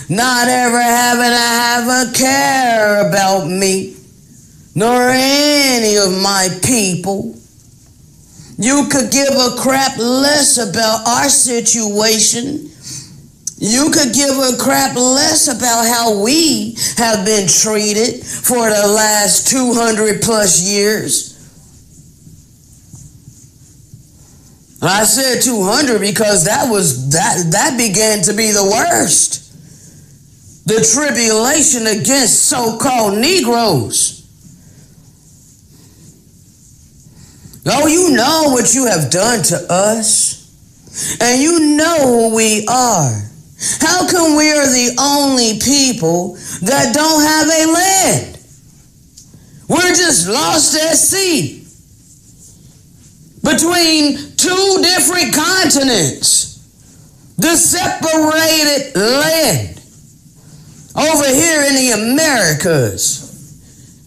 not ever having to have a care about me, nor any of my people. You could give a crap less about our situation. You could give a crap less about how we have been treated for the last 200 plus years. I said 200 because that began to be the worst. The tribulation against so-called Negroes. Oh, you know what you have done to us. And you know who we are. How come we are the only people that don't have a land? We're just lost at sea. Between two different continents. The separated land. Over here in the Americas.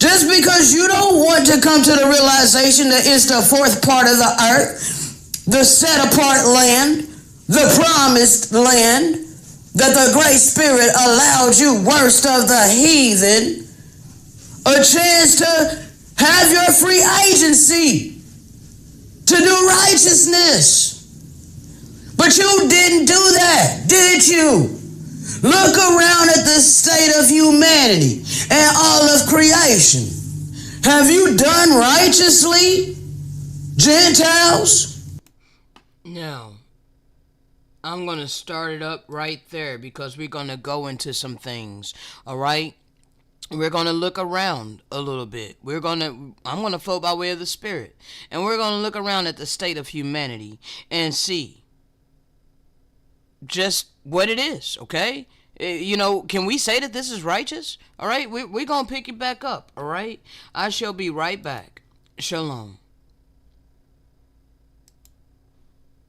Just because you don't want to come to the realization that it's the fourth part of the earth, the set apart land, the promised land, that the Great Spirit allowed you, worst of the heathen, a chance to have your free agency to do righteousness. But you didn't do that, did you? Look around at the state of humanity and all of creation. Have you done righteously, Gentiles? Now, I'm going to start it up right there because we're going to go into some things, all right? We're going to look around a little bit. I'm going to flow by way of the Spirit. And we're going to look around at the state of humanity and see just what it is, okay? Can we say that this is righteous? All right, we're going to pick it back up, all right? I shall be right back. Shalom.